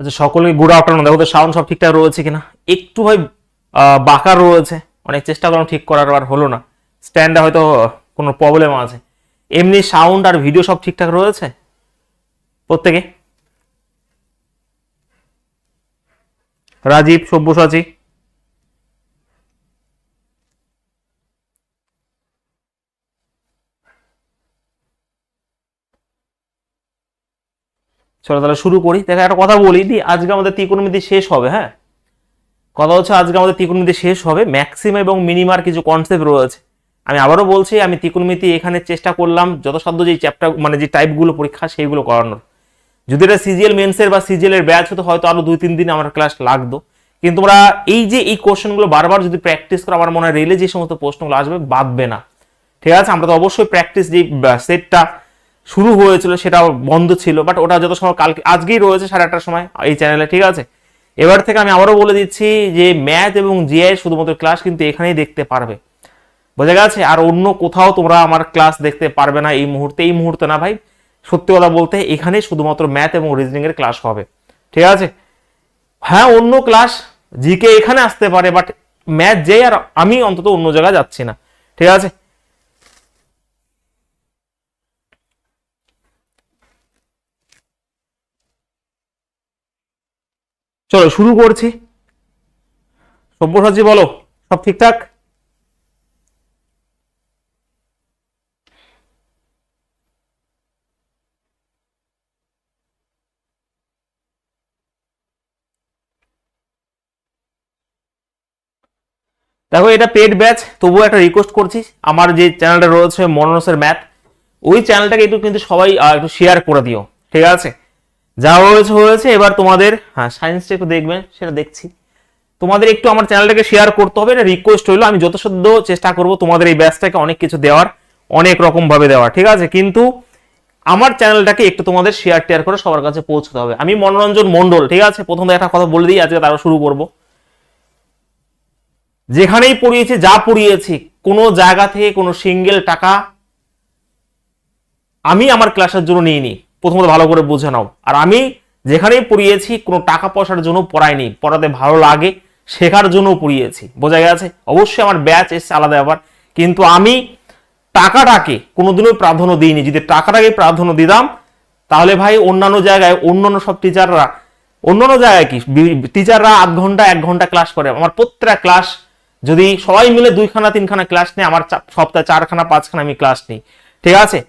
আচ্ছা, সকলকে good afternoon. দেখো তো সাউন্ড সব ঠিকঠাক রয়েছে কিনা। একটু ভাই বাঁকা রয়েছে, অনেক চেষ্টা করলাম ঠিক করার, আর হলো না। স্ট্যান্ডে হয়তো কোনো প্রবলেম আছে। এমনি সাউন্ড আর ভিডিও সব ঠিকঠাক রয়েছে প্রত্যেকে? রাজীব, সব্যসাচী, চলো তাহলে শুরু করি। দেখো একটা কথা বলি দি, আজকে আমাদের ত্রিকোণমিতি শেষ হবে। হ্যাঁ, কথা হচ্ছে আজকে আমাদের ত্রিকোণমিতি শেষ হবে। ম্যাক্সিমাম এবং মিনিমার কিছু কনসেপ্ট রয়েছে। আমি আবারও বলছি, আমি ত্রিকোণমিতি এখানে চেষ্টা করলাম যথাসাধ্য যে চ্যাপ্টার মানে যে টাইপগুলো পরীক্ষা সেইগুলো করানোর। যদি এটা সিজিএল মেন্সের বা সিজিএল এর ব্যাচ হতো হয়তো আরো 2-3 দিন আমার ক্লাস লাগতো। কিন্তু তোমরা এই যে এই কোশ্চেনগুলো বারবার যদি প্র্যাকটিস করো, আমার মনে হয় রেলে যে সমস্ত প্রশ্নগুলো আসবে বাদবে না। ঠিক আছে, আমরা তো অবশ্যই প্র্যাকটিস যে সেটটা শুরু হয়েছিল সেটা বন্ধ ছিল, বাট ওটা যত সময় কালকে আজকেই রয়েছে 8:30টার সময় এই চ্যানেলে। ঠিক আছে, এবার থেকে আমি আবারও বলে দিচ্ছি যে ম্যাথ এবং জিআই শুধুমাত্র ক্লাস কিন্তু এখানেই দেখতে পারবে, বোঝা গেছে? আর অন্য কোথাও তোমরা আমার ক্লাস দেখতে পারবে না এই মুহূর্তে। এই মুহূর্তে না ভাই, সত্যি কথা বলতে এখানে শুধুমাত্র ম্যাথ এবং রিজনিং এর ক্লাস হবে। ঠিক আছে, হ্যাঁ অন্য ক্লাস জিকে এখানে আসতে পারে, বাট ম্যাথ যে আর আমি অন্তত অন্য জায়গায় যাচ্ছি না। ঠিক আছে, চলো শুরু করছি। সব্যসাচী বলো, সব ঠিকঠাক? দেখো এটা পেড ব্যাচ, তবুও একটা রিকোয়েস্ট করছি, আমার যে চ্যানেলটা রয়েছে মনোনসের ম্যাথ, ওই চ্যানেলটাকে একটু কিন্তু সবাই একটু শেয়ার করে দিও। ঠিক আছে, যা হয়েছে হয়েছে, এবার তোমাদের হ্যাঁ সায়েন্সটা একটু দেখবেন, সেটা দেখছি। তোমাদের একটু আমার চ্যানেলটাকে শেয়ার করতে হবে, এটা রিকোয়েস্ট হইলো। আমি যথাসাধ্য চেষ্টা করব তোমাদের এই ব্যাচটাকে অনেক কিছু দেওয়ার, অনেক রকম ভাবে দেওয়ার। ঠিক আছে, কিন্তু আমার চ্যানেলটাকে একটু তোমাদের শেয়ার টেয়ার করে সবার কাছে পৌঁছতে হবে। আমি মনোরঞ্জন মন্ডল। ঠিক আছে, প্রথমে একটা কথা বলে দিই, আজকে তারা শুরু করব। যেখানেই পড়িয়েছি, যা পড়িয়েছি, কোনো জায়গা থেকে কোনো সিঙ্গেল টাকা আমি আমার ক্লাসের জন্য নিইনি, প্রথমত ভালো করে বুঝে নাও। আর আমি যেখানেই পড়িয়েছি কোনো টাকা পয়সার জন্য পড়াইনি, পড়াতে ভালো লাগে শেখার জন্য পড়িয়েছি, বোঝা গেছে? অবশ্যই আমার ব্যাচ এসছে আলাদা ব্যাপার, কিন্তু আমি টাকাটাকে কোনোদিনও প্রাধান্য দিইনি। যদি টাকাটাকে প্রাধান্য দিতাম তাহলে ভাই অন্যান্য জায়গায় অন্যান্য সব টিচাররা, অন্যান্য জায়গায় কি টিচাররা 8 ঘন্টা 1 ঘন্টা ক্লাস করে, আমার প্রত্যেকটা ক্লাস যদি সবাই মিলে 2খানা 3খানা ক্লাস নেই, আমার সপ্তাহে 4খানা 5খানা আমি ক্লাস নিই। ঠিক আছে,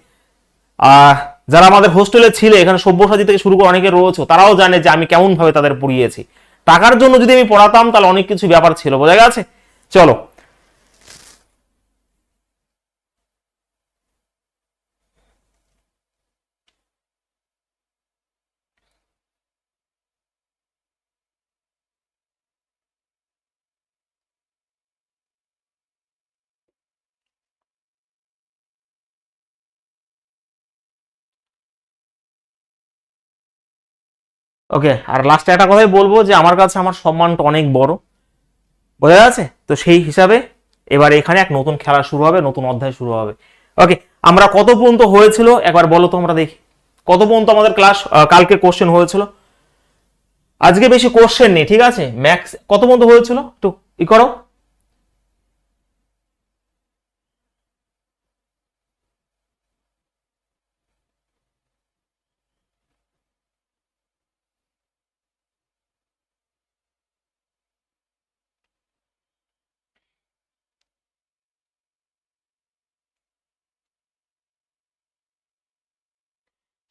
যারা আমাদের হোস্টেলে ছিল এখানে সব্যসাচী থেকে শুরু করে অনেকে রয়েছে, তারাও জানে যে আমি কেমন ভাবে তাদের পড়িয়েছি। টাকার জন্য যদি আমি পড়াতাম তাহলে অনেক কিছু ব্যাপার ছিল, বোঝা গেছে? চলো, ওকে। আর লাস্টে একটা কথাই বলবো যে আমার কাছে আমার সম্মানটা অনেক বড়, বোঝা যাচ্ছে তো? সেই হিসাবে এবার এখানে এক নতুন খেলা শুরু হবে, নতুন অধ্যায় শুরু হবে। ওকে, আমরা কত পর্যন্ত হয়েছিল একবার বলো তো, আমরা দেখি কত পর্যন্ত আমাদের ক্লাস কালকে কোশ্চেন হয়েছিল। আজকে বেশি কোশ্চেন নেই, ঠিক আছে? ম্যাক্স কত পর্যন্ত হয়েছিল একটু ই করো।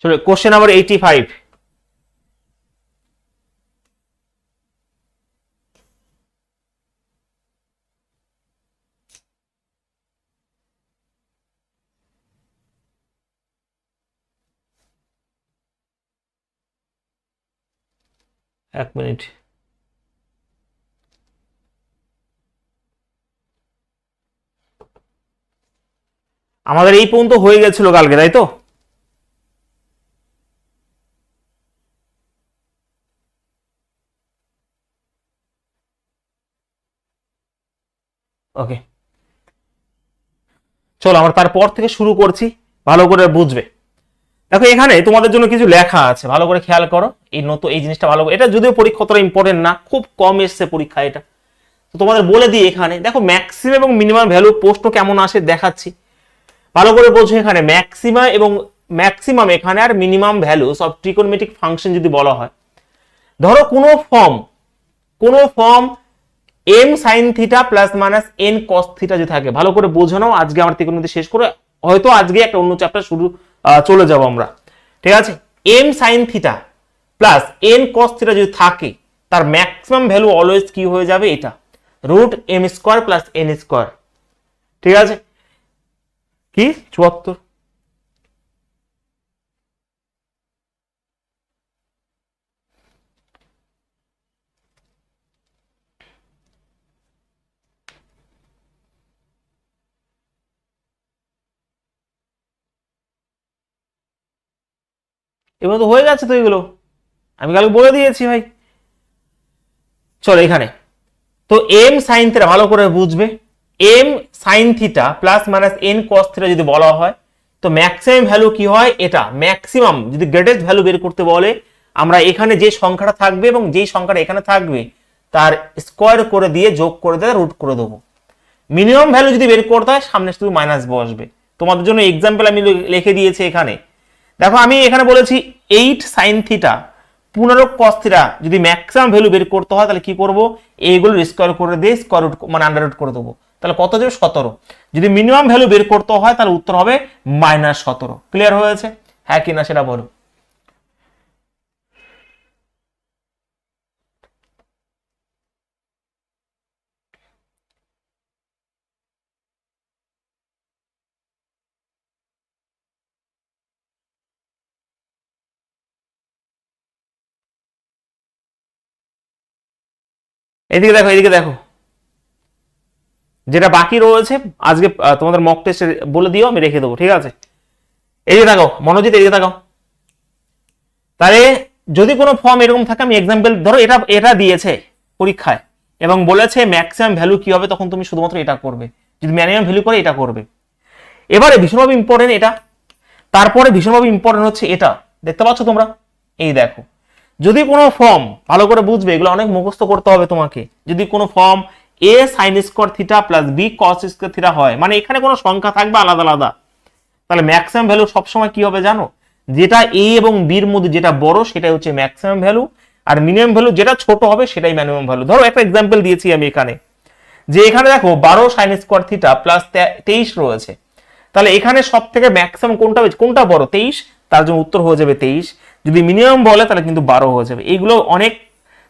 চলো কোশ্চেন নাম্বার 85। এক মিনিট, আমাদের এই পর্যন্ত হয়ে গেছিল কালকে, তাই তো? ওকে, চলো আমরা তারপর থেকে শুরু করছি, ভালো করে বুঝবে। দেখো এখানে তোমাদের জন্য কিছু লেখা আছে, ভালো করে খেয়াল করো। এই নতুন এই জিনিসটা ভালো, এটা যদিও পরীক্ষা অতটা ইম্পর্টেন্ট না, খুব কম এসছে পরীক্ষা এটা, তো তোমাদের বলে দিই। এখানে দেখো ম্যাক্সিমাম এবং মিনিমাম ভ্যালু প্রশ্ন কেমন আসে দেখাচ্ছি, ভালো করে বোঝো। এখানে ম্যাক্সিমাম এখানে আর মিনিমাম ভ্যালু সব ট্রিকোনোমেট্রিক ফাংশন যদি বলা হয়, ধরো কোনো form M sine theta plus minus N cos theta যদি থাকে, ভালো করে বোঝো নাও। আজকে আমার ত্রিকোণমিতি শেষ করে হয়তো আজকে একটা অন্য চ্যাপ্টার শুরু চলে যাব আমরা, ঠিক আছে। M sine theta plus N cos theta যদি থাকে, তার ম্যাক্সিমাম ভ্যালু অলওয়েজ কি হয়ে যাবে, এটা root M square plus N square, ঠিক আছে। কি 74? এবার তো হয়ে যাচ্ছে তো এগুলো, আমি কালকে বলে দিয়েছি ভাই। চলো এখানে তো এম সাইন থিটা ভালো করে বুঝবে, M sine theta plus minus N cos theta যদি বলা হয়, তো ম্যাক্সিমাম ভ্যালু কি হয়, এটা ম্যাক্সিমাম যদি গ্রেটেস্ট ভ্যালু বের করতে বলে, আমরা এখানে যে সংখ্যাটা থাকবে এবং যেই সংখ্যাটা এখানে থাকবে তার স্কোয়ার করে দিয়ে যোগ করে দিয়ে রুট করে দেবো। মিনিমাম ভ্যালু যদি বের করতে হয় সামনে শুধু মাইনাস বসবে। তোমাদের জন্য এক্সাম্পল আমি লিখে দিয়েছি এখানে, দেখো আমি এখানে বলেছি 8 সাইন থিটা 15 কস থিটা যদি ম্যাক্সিমাম ভ্যালু বের করতে হয় তাহলে কি করব, এইগুলো স্কোয়ার করে দিয়ে স্কোয়ার রুট মানে আন্ডার রুট করে দেবো, তাহলে কত যাবে 17। যদি মিনিমাম ভ্যালু বের করতে হয় তাহলে উত্তর হবে -17। ক্লিয়ার হয়েছে, হ্যাঁ কিনা সেটা বলো। এদিকে দেখো যেটা বাকি রয়েছে আজকে তোমাদের মক টেস্টে বলে দিও, আমি রেখে দেবো, ঠিক আছে। এই যে দেখো মনোজিৎ, এদিকে দেখো, তাহলে যদি কোনো ফর্ম এরকম থাকে, আমি এক্সাম্পল ধরো এটা দিয়েছে পরীক্ষায় এবং বলেছে ম্যাক্সিমাম ভ্যালু কি হবে, তখন তুমি শুধুমাত্র এটা করবে, যদি মিনিমাম ভ্যালু করে এটা করবে। এবারে ভীষণভাবে ইম্পর্টেন্ট এটা, তারপরে ভীষণভাবে ইম্পর্টেন্ট হচ্ছে এটা, দেখতে পাচ্ছ তোমরা, এই দেখো যদি কোনো ফর্ম, ভালো করে বুঝবে এগুলো অনেক মুখস্থ করতে হবে তোমাকে, যদি কোনো form a sine square theta plus b cos square theta হয়, মানে এখানে কোনো সংখ্যা থাকবে আলাদা আলাদা, তাহলে ম্যাক্সিমাম ভ্যালু সবসময় কি হবে জানো, যেটা এ এবং বির মধ্যে যেটা বড় সেটাই হচ্ছে ম্যাক্সিমাম ভ্যালু, আর মিনিমাম ভ্যালু যেটা ছোট হবে সেটাই মিনিমাম ভ্যালু। ধরো একটা এক্সাম্পল দিয়েছি আমি এখানে, যে এখানে দেখো 12 সাইন স্কোয়ার থিটা প্লাস 23 রয়েছে, তাহলে এখানে সব থেকে ম্যাক্সিমাম কোনটা বড়, 23, তার জন্য উত্তর হয়ে যাবে 23। যদি মিনিমাম বলে তাহলে কিন্তু 12 হয়ে যাবে। এইগুলো অনেক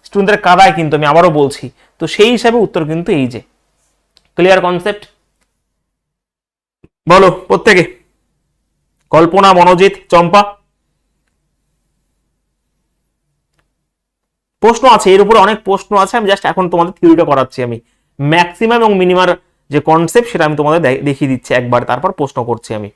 স্টুডেন্টদের কাদায় কিন্তু, আমি আবারও বলছি, তো সেই হিসাবে উত্তর কিন্তু এই যে। ক্লিয়ার কনসেপ্ট, বলো প্রত্যেকে, কল্পনা, মনোজিৎ, চম্পা। প্রশ্ন আছে এর উপরে, অনেক প্রশ্ন আছে, আমি জাস্ট এখন তোমাদের থিওরিটা করাচ্ছি। আমি ম্যাক্সিমাম এবং মিনিমার যে কনসেপ্ট সেটা আমি তোমাদের দেখিয়ে দিচ্ছি একবার, তারপর প্রশ্ন করছি আমি।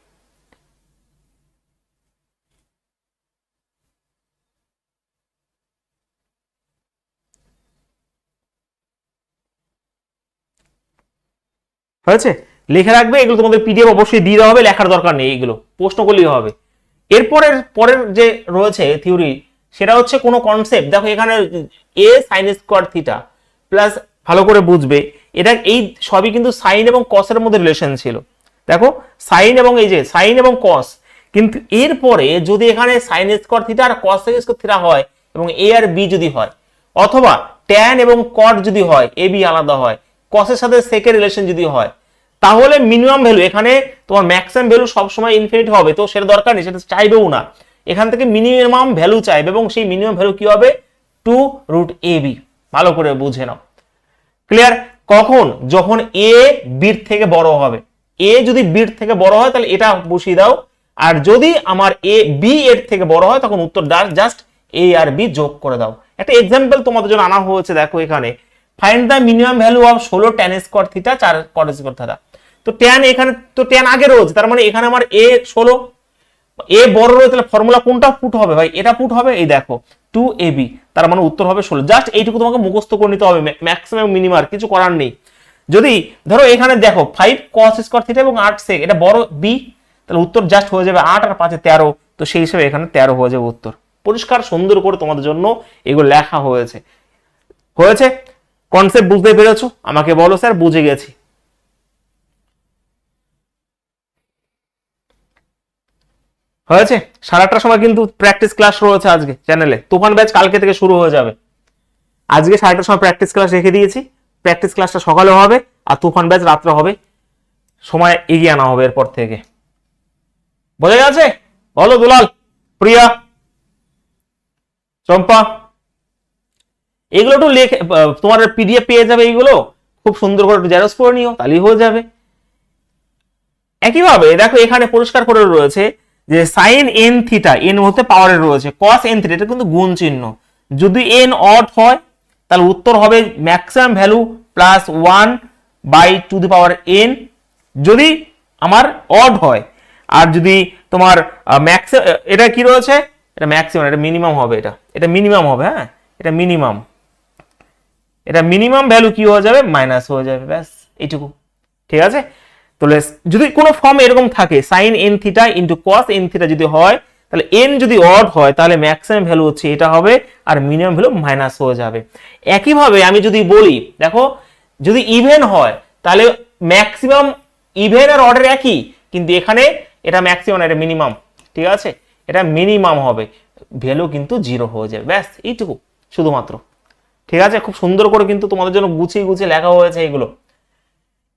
হয়েছে, লিখে রাখবে এগুলো, তোমাদের পিডিএফ অবশ্যই দিয়ে দেওয়া হবে, লেখার দরকার নেই, এগুলো প্রশ্ন করলেই হবে। পরের যে রয়েছে থিওরি, সেটা হচ্ছে কোনো কনসেপ্ট, দেখো এখানে a sine square theta plus, ভালো করে বুঝবে এটা, এই সবই কিন্তু সাইন এবং কসের মধ্যে রিলেশন ছিল। দেখো সাইন এবং এই যে সাইন এবং কস, কিন্তু এরপরে যদি এখানে সাইন স্কোয়ার থিটা আর কস স্কোয়ার থিটা হয় এবং এ আর বি যদি হয়, অথবা ট্যান এবং কট যদি হয়, এ বি আলাদা হয়, কসের সাথে সেকের রিলেশন যদি হয়, তাহলে মিনিমাম ভ্যালু এখানে তোমার ম্যাক্সিমাম ভ্যালু সবসময় ইনফিনিট হবে, তো সেটা দরকার নেই, সেটা চাইবেও না। এখান থেকে মিনিমাম ভ্যালু চাইবে এবং সেই মিনিমাম ভ্যালু কি হবে, 2√ab। ভালো করে বুঝে নাও, ক্লিয়ার। কখন, যখন এ বির থেকে বড় হবে, এ যদি বির থেকে বড় হয় তাহলে এটা বসিয়ে দাও, আর যদি আমার এ বি এর থেকে বড় হয় তখন উত্তর জাস্ট এ আর বি যোগ করে দাও। একটা এক্সাম্পল তোমাদের জন্য আনা হয়েছে, দেখো এখানে find the minimum value of 16 tan square theta 4 cot square theta. তো tan এখানে তো tan আগে রয়েছে, তার মানে এখানে আমার a 16, এ বড় রয়েছে, তাহলে ফর্মুলা কোনটা পুট হবে ভাই, এটা পুট হবে, এই দেখো 2ab, তার মানে উত্তর হবে 16। জাস্ট এইটুকু তোমাকে মুখস্থ করে নিতে হবে, ম্যাক্সিমাম মিনিমাম কিছু করার নেই। যদি ধরো এখানে দেখো 5 cos স্কয়ার থিটা এবং 8 sec, এটা বড় b, তাহলে উত্তর জাস্ট হয়ে যাবে 8 আর 5 13, তো সেই হিসেবে এখানে 13 হয়ে যাবে উত্তর। পরিষ্কার সুন্দর করে তোমাদের জন্য এগুলো লেখা হয়েছে। হয়েছে? কনসেপ্ট বুঝতে পেরেছো? আমাকে বলো স্যার বুঝে গেছি। হয়েছে? 8:30টার সময় কিন্তু প্র্যাকটিস ক্লাস রয়েছে আজকে চ্যানেলে। তুফান ব্যাচ কালকে থেকে শুরু হয়ে যাবে। আজকে 8:30টার সময় প্র্যাকটিস ক্লাস রেখে দিয়েছি। প্র্যাকটিস ক্লাসটা সকালে হবে আর তুফান ব্যাচ রাত্রে হবে। সময় এগিয়ে আনা হবে এরপর থেকে। বোঝা গেছে? বলো দুলাল, প্রিয়া, চম্পা, এগুলো একটু লেখে তোমার পিডিএফ পেয়ে যাবে। এইগুলো খুব সুন্দর করে একটু জেরক্স করে নিও, তাহলেই হয়ে যাবে। একইভাবে দেখো এখানে পরিষ্কার করে রয়েছে যে সাইন এন থিটা, এন হতে পাওয়ারের রয়েছে, কস এন থিটা, এটা কিন্তু গুণ চিহ্ন। যদি এন অড হয় তাহলে উত্তর হবে ম্যাক্সিমাম ভ্যালু প্লাস 1/2n। যদি আমার অড হয়, আর যদি তোমার এটা কি রয়েছে, এটা ম্যাক্সিমাম, এটা মিনিমাম হবে, এটা মিনিমাম হবে। হ্যাঁ, এটা মিনিমাম ভ্যালু কি হয়ে যাবে, মাইনাস হয়ে যাবে। ব্যাস এইটুকু। ঠিক আছে? তাহলে যদি কোনো ফর্ম এরকম থাকে sine n theta into cos n theta যদি হয়, তাহলে এন যদি অড হয় তাহলে ম্যাক্সিমাম ভ্যালু হচ্ছে এটা হবে, আর মিনিমাম ভ্যালু মাইনাস হয়ে যাবে। একইভাবে আমি যদি বলি, দেখো যদি ইভেন হয় তাহলে ম্যাক্সিমাম ইভেন আর অর্ডার একই, কিন্তু এখানে এটা ম্যাক্সিমাম, এটা মিনিমাম। ঠিক আছে? এটা মিনিমাম হবে, ভ্যালু কিন্তু 0 হয়ে যাবে। ব্যাস এইটুকু শুধুমাত্র। ঠিক আছে? খুব সুন্দর করে কিন্তু তোমাদের জন্য গুছিয়ে গুছিয়ে লেখা হয়েছে এগুলো।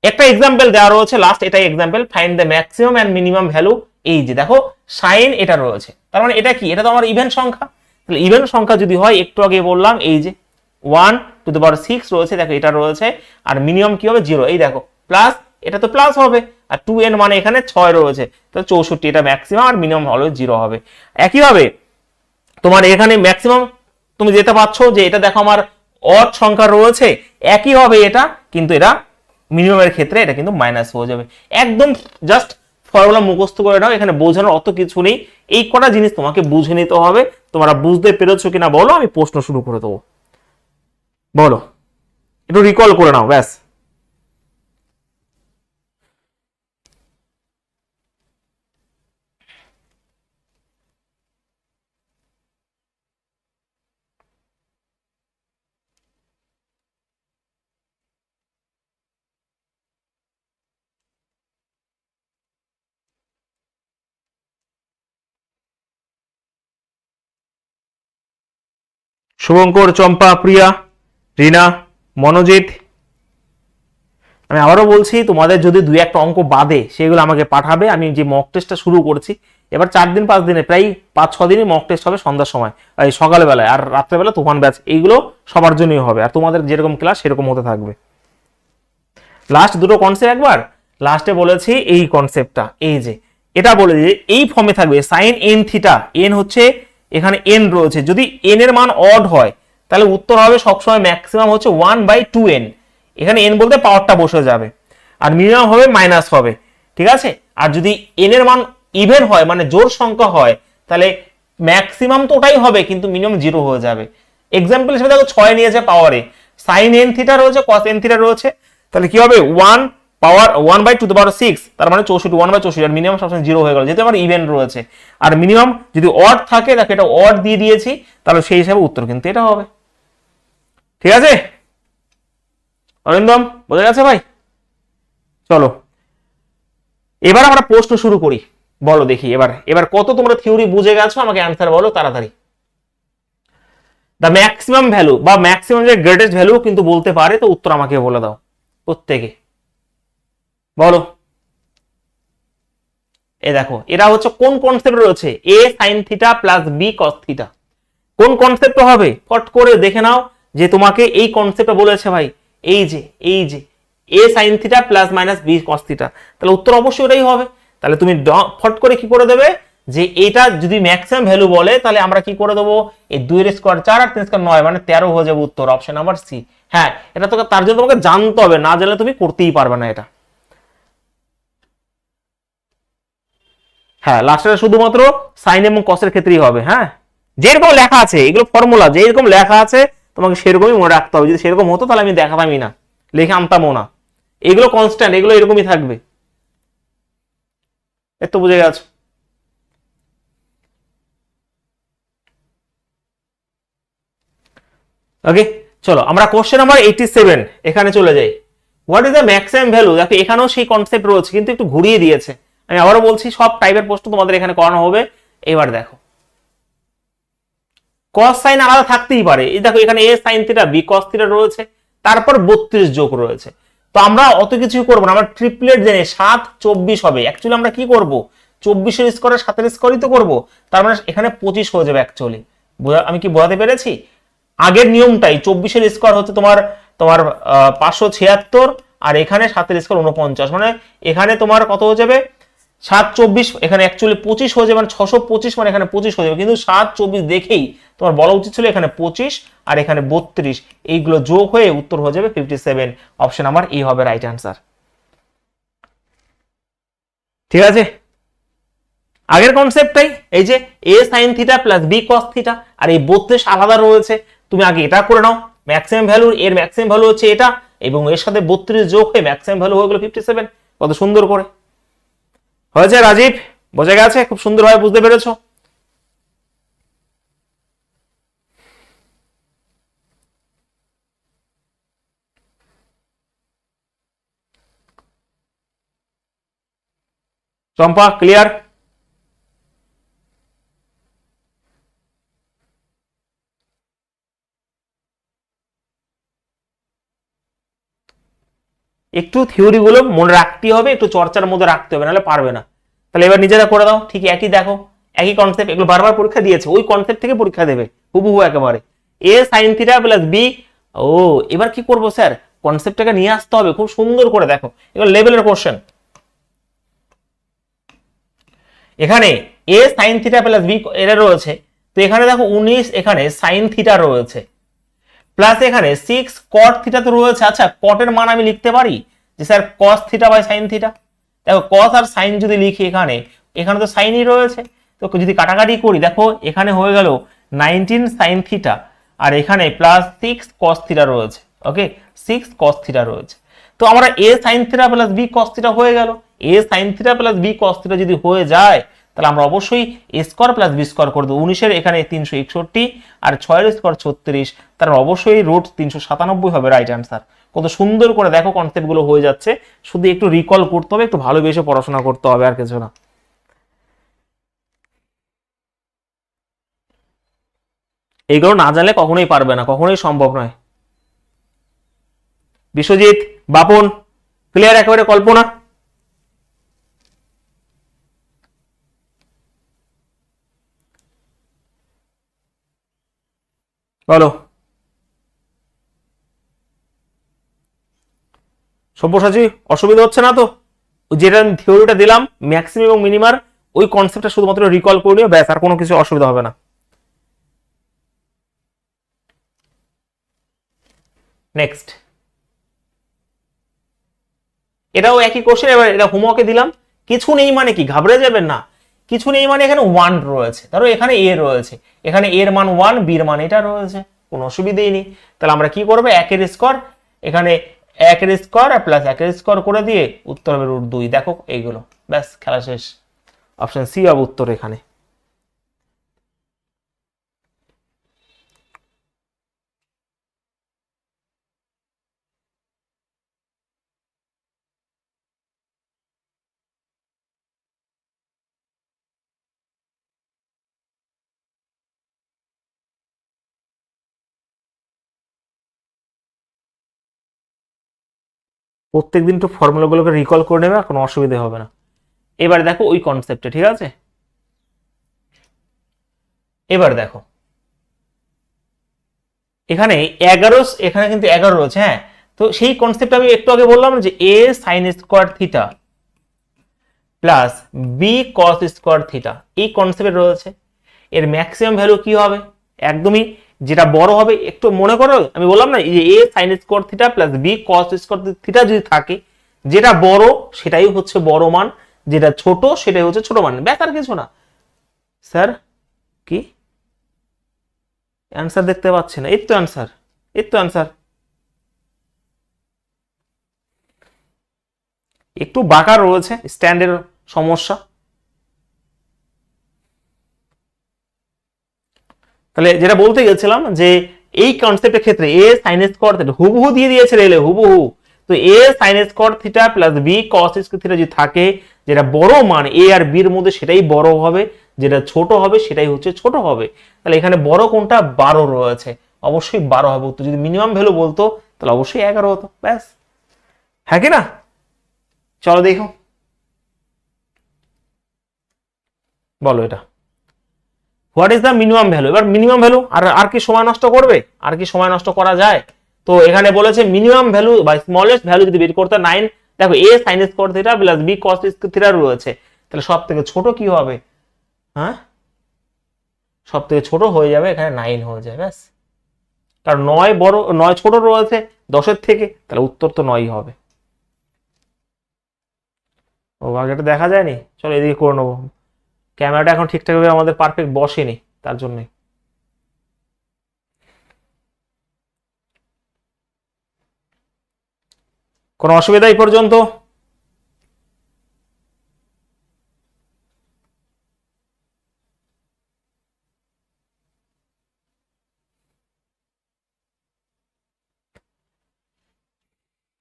একটা এক্সাম্পল দেওয়া রয়েছে লাস্ট, এটাই example, find the maximum and minimum value. এই যে দেখো সাইন এটা রয়েছে, তার মানে এটা কি, এটা তো আমার ইভেন সংখ্যা। তাহলে ইভেন সংখ্যা যদি হয়, একটু আগে বললাম এই যে 1⁻6 রয়েছে, দেখো এটা রয়েছে, আর মিনিমাম কি হবে 0। এই দেখো প্লাস, এটা তো প্লাস হবে, আর 2n মানে এখানে 6 রয়েছে, তাহলে 64, এটা ম্যাক্সিমাম, আর মিনিমাম হলো 0 হবে। একইভাবে তোমার এখানে ম্যাক্সিমাম তুমি যেতে পারছো যে এটা দেখো আমার অড সংখ্যা রয়েছে, একই হবে এটা, কিন্তু এটা মিনিমামের ক্ষেত্রে এটা কিন্তু মাইনাস হয়ে যাবে। একদম জাস্ট ফর্মুলা মুখস্থ করে নাও, এখানে বোঝানোর অত কিছু নেই। এই কটা জিনিস তোমাকে বুঝে নিতে হবে। তোমরা বুঝতে পেরেছো কিনা বলো, আমি প্রশ্ন শুরু করে দেবো। বলো, একটু রিকল করে নাও, ব্যাস। শুভঙ্কর, চম্পা, প্রিয়া, রিনা, মনোজিৎ, আমি আবারও বলছি, তোমাদের যদি 2-1টা অঙ্ক বাদে সেগুলো আমাকে পাঠাবে। আমি যে মক টেস্টটা শুরু করছি এবার 4 দিন 5 দিনে, প্রায় 5-6 দিনই মক টেস্ট হবে সন্ধ্যার সময়, এই সকালবেলায়, আর রাত্রেবেলা তুফান ব্যাচ। এইগুলো সবার জন্যই হবে, আর তোমাদের যেরকম ক্লাস সেরকম হতে থাকবে। লাস্ট দুটো কনসেপ্ট একবার লাস্টে বলেছি, এই কনসেপ্টটা এই যে এটা বলে যে এই ফর্মে থাকবে সাইন এন থিটা, এন হচ্ছে এখানে এন রয়েছে, যদি এন এর মান অড হয় তাহলে উত্তর হবে সবসময় ম্যাক্সিমাম হচ্ছে 1/2n। এখানে এন বলতে পাওয়ারটা বসে যাবে, আর মিনিমাম হবে মাইনাস হবে। ঠিক আছে? আর যদি এন এর মান ইভেন হয়, মানে জোড় সংখ্যা হয়, তাহলে ম্যাক্সিমাম তো ওটাই হবে, কিন্তু মিনিমাম 0 হয়ে যাবে। এক্সাম্পল হিসেবে দেখো 6 নিয়েছে পাওয়ারে, সাইন এন থিটা রয়েছে, কস এন থিটা রয়েছে, তাহলে কি হবে 1/2⁶, তার মানে 64, 1/64, আর মিনিমাম সবসময় 0 হয়ে গেল, যেহেতু আমার ইভেন রয়েছে। আর মিনিমাম যদি অড থাকে, দেখো এটা অড দিয়ে দিয়েছি, তাহলে সেই হিসাবে উত্তর কিন্তু এটা হবে। ঠিক আছে অরিন্দম, বোঝা গেছে ভাই? চলো এবার আমরা প্রশ্ন শুরু করি। বলো দেখি এবার কত তোমরা থিওরি বুঝে গেছো, আমাকে অ্যান্সার বলো তাড়াতাড়ি। দ্য ম্যাক্সিমাম ভ্যালু বা ম্যাক্সিমাম যে গ্রেটেস্ট ভ্যালু কিন্তু বলতে পারে, তো উত্তর আমাকে বলে দাও প্রত্যেকে, বলো। এই দেখো এটা হচ্ছে কোন কনসেপ্ট রয়েছে, a sine theta plus b cos theta. কোন কনসেপ্ট হবে ফট করে দেখে নাও, যে তোমাকে এই কনসেপ্টটা বলেছে ভাই, এই যে a sine theta plus minus b cos theta, তাহলে উত্তর অবশ্যই ওটাই হবে। তাহলে তুমি ফট করে কি করে দেবে, যে এটা যদি ম্যাক্সিমাম ভ্যালু বলে, তাহলে আমরা কি করে দেবো, এই 2 স্কোয়ার 4 আর 3 স্কোয়ার 9, মানে 13 হয়ে যাবে উত্তর, অপশন নাম্বার সি। হ্যাঁ, এটা তো তার জন্য তোমাকে জানতে হবে, না জানলে তুমি করতেই পারবে না এটা। হ্যাঁ, লাস্টে শুধুমাত্র সাইন এবং কসের ক্ষেত্রেই হবে। হ্যাঁ, যেরকম লেখা আছে, এগুলো ফর্মুলা যেরকম লেখা আছে তোমাকে সেরকমই মনে রাখতে হবে। যদি সেরকম হতো তাহলে আমি দেখাতামই না, লিখে আনতামও না। এগুলো কনস্ট্যান্ট, এগুলো এরকমই থাকবে। এত বুঝে গেছো? ওকে, চলো আমরা কোশ্চেন নাম্বার 87 এখানে চলে যাই। What is the maximum value? দেখো এখানেও সেই কনসেপ্ট রয়েছে, কিন্তু একটু ঘুরিয়ে দিয়েছে। আমি আবারও বলছি, সব টাইপের প্রশ্ন তোমাদের এখানে করানো হবে। এবার দেখো, কস সাইন আলাদা থাকতেই পারে। এই দেখো এখানে a sine theta, b cos theta রয়েছে, তারপর 32 যোগ রয়েছে। তো আমরা অত কিছু করবো না, আমরা ট্রিপলেট জেনে 7 24 হবে। অ্যাকচুয়ালি আমরা কি করব, 24 এর স্কোয়ার 7 এর স্কোয়ারই তো করবো, তার মানে এখানে 25 হয়ে যাবে অ্যাকচুয়ালি। আমি কি বোঝাতে পেরেছি? আগের নিয়মটাই, 24 এর স্কোয়ার হচ্ছে তোমার তোমার 576, আর এখানে 7 এর স্কোয়ার 49, মানে এখানে তোমার কত হয়ে যাবে 7 24, এখানে অ্যাকচুয়ালি 25 হয়ে যাবে, মানে 625, মানে এখানে 25 হয়ে যাবে। কিন্তু 7 24 দেখেই তোমার বলা উচিত ছিল এখানে 25 আর এখানে 32, এইগুলো যোগ হয়ে উত্তর হয়ে যাবে 57। অপশন আমার এই হবে রাইট অ্যান্সার। ঠিক আছে, আগের কনসেপ্টটাই, এই যে a sine theta plus b cos theta, আর এই 32 আলাদা রয়েছে, তুমি আগে এটা করে নাও। ম্যাক্সিমাম ভ্যালু, এর ম্যাক্সিমাম ভ্যালু হচ্ছে এটা, এবং এর সাথে 32 যোগ হয়ে ম্যাক্সিমাম ভ্যালু হয়ে গেল 57। কত সুন্দর করে হয়েছে রাজীব, বোঝা গেছে? খুব সুন্দরভাবে বুঝতে পেরেছো। চম্পা ক্লিয়ার? একটু থিওরি গুলো মনে রাখতে হবে, একটু চর্চার মধ্যে রাখতে হবে, নাহলে পারবে না। তাহলে এবার নিজেরা করে দাও, ঠিক একই দেখো, একই কনসেপ্ট, এগুলো বারবার পরীক্ষা দিয়েছে, ওই কনসেপ্ট থেকে পরীক্ষা দেবে হুবহু একেবারে। এ সাইন থিটা প্লাস বি, ও এবার কি করবো স্যার, কনসেপ্টটাকে নিয়ে আসতে হবে খুব সুন্দর করে। দেখো এগুলো লেভেলের কোশ্চেন। এখানে a sine theta plus B এটা রয়েছে, তো এখানে দেখো 19, এখানে সাইন থিটা রয়েছে, প্লাস এখানে 6 কট থিটা তো রয়েছে। আচ্ছা, কটের মান আমি লিখতে পারি যে sir cos theta by sine theta. দেখো কস আর সাইন যদি লিখি, এখানে এখানে তো সাইনই রয়েছে, তো যদি কাটাকাটি করি, দেখো এখানে হয়ে গেল 19 সাইন থিটা, আর এখানে প্লাস 6 কস থিটা রয়েছে। ওকে, 6 কস থিটা রয়েছে। তো আমরা a sine theta plus b cos theta হয়ে গেল। A sine theta plus b cos theta যদি হয়ে যায়, তাহলে আমরা অবশ্যই a square plus b square করে দেবো। 19-এর এখানে 361, আর 6-এর স্কোয়ার 36, তার অবশ্যই রুট 397 হবে রাইট অ্যান্সার। কত সুন্দর করে দেখো কনসেপ্ট গুলো হয়ে যাচ্ছে, শুধু একটু রিকল করতে হবে, একটু ভালোবেসে পড়াশোনা করতে হবে, আর কিছু না। এইগুলো না জানলে কখনোই পারবে না, কখনোই সম্ভব নয়। বিশ্বজিৎ, বাপন ক্লিয়ার একেবারে? কল্পনা বলো। সব্যসাচী অসুবিধা হচ্ছে না তো? যেটা থিওরিটা দিলাম ম্যাক্সিমাম এবং মিনিমার, ওই কনসেপ্টটা শুধুমাত্র রিকল করে নিও, ব্যাস, আর কোনো কিছু অসুবিধা হবে না। নেক্সট, এটাও একই কোশ্চেন, এবার এটা হোমওয়ার্কে দিলাম। কিছু নেই মানে কি, ঘাবড়ে যাবেন না। কিছু নেই মানে এখানে 1 রয়েছে, ধরো এখানে এ রয়েছে, এখানে এর মান 1, বির মান এটা রয়েছে, কোনো অসুবিধাই নেই। তাহলে আমরা কি করবো, একের স্কোয়ার, এখানে একের স্কোয়ার আর প্লাস একের স্কোয়ার করে দিয়ে উত্তর হবে √2। দেখো এইগুলো, ব্যাস খেলা শেষ। অপশন সি হবে উত্তর এখানে। প্রত্যেকদিন একটু ফর্মুলাগুলোকে রিকল করে নেবে, কোনো অসুবিধা হবে না। এবার দেখো ওই কনসেপ্টে, ঠিক আছে? এবার দেখো এখানে 11, এখানে কিন্তু 11 রয়েছে, হ্যাঁ। তো সেই কনসেপ্ট আমি একটু আগে বললাম যে a sine square theta plus b cos square theta, এই কনসেপ্টে রয়েছে। এর ম্যাক্সিমাম ভ্যালু কি হবে, একদমই যেটা বড় হবে, একটু মনে করো আমি বললাম না, যে a sine square theta plus b cos square theta যদি থাকে, যেটা বড় সেটাই হচ্ছে বড় মান, যেটা ছোট সেটাই হচ্ছে ছোট মান, ব্যাস, আর কিছু না। স্যার কি অ্যান্সার দেখতে পাচ্ছি না? এই তো অ্যান্সার, এই তো অ্যান্সার। একটু বাঁকা রয়েছে, স্ট্যান্ডের সমস্যা। তাহলে যেটা বলতে গেছিলাম যে এই কনসেপ্টের ক্ষেত্রে এ সাইন স্কোয়ার থিটা হুবহু দিয়ে দিয়েছে রেলে হুবহু, তো a sine square theta plus b cos square theta যদি থাকে, যেটা বড় মান এ আর বি এর মধ্যে সেটাই বড় হবে, যেটা ছোট হবে সেটাই হচ্ছে ছোট হবে। তাহলে এখানে বড় কোনটা, 12 রয়েছে, অবশ্যই 12 হবে উত্তর। যদি মিনিমাম ভ্যালু বলতো তাহলে অবশ্যই 11 হতো, ব্যাস। হ্যাঁ কি না? চলো দেখো, বলো এটা what is the minimum value. এবার মিনিমাম ভ্যালু আর কি সময় নষ্ট করবে, আর কি সময় নষ্ট করা যায়? তো এখানে বলেছে মিনিমাম ভ্যালু বা স্মলেস্ট ভ্যালু যদি বের করতে 9, দেখো a sine square theta plus b cos theta রয়েছে, তাহলে সব থেকে ছোট কি হবে? হ্যাঁ, সব থেকে ছোট হয়ে যাবে এখানে 9 হয়ে যায়, ব্যাস। কারণ 9 বড়, 9 ছোট রয়েছে 10-এর থেকে, তাহলে উত্তর তো 9 হবে। ও আগেটা দেখা যায়নি, চলো এদিকে করে নেবো। ক্যামেরাটা এখন ঠিকঠাকভাবে আমাদের পারফেক্ট বসেনি, তার জন্যই। কোনো অসুবিধা এই পর্যন্ত?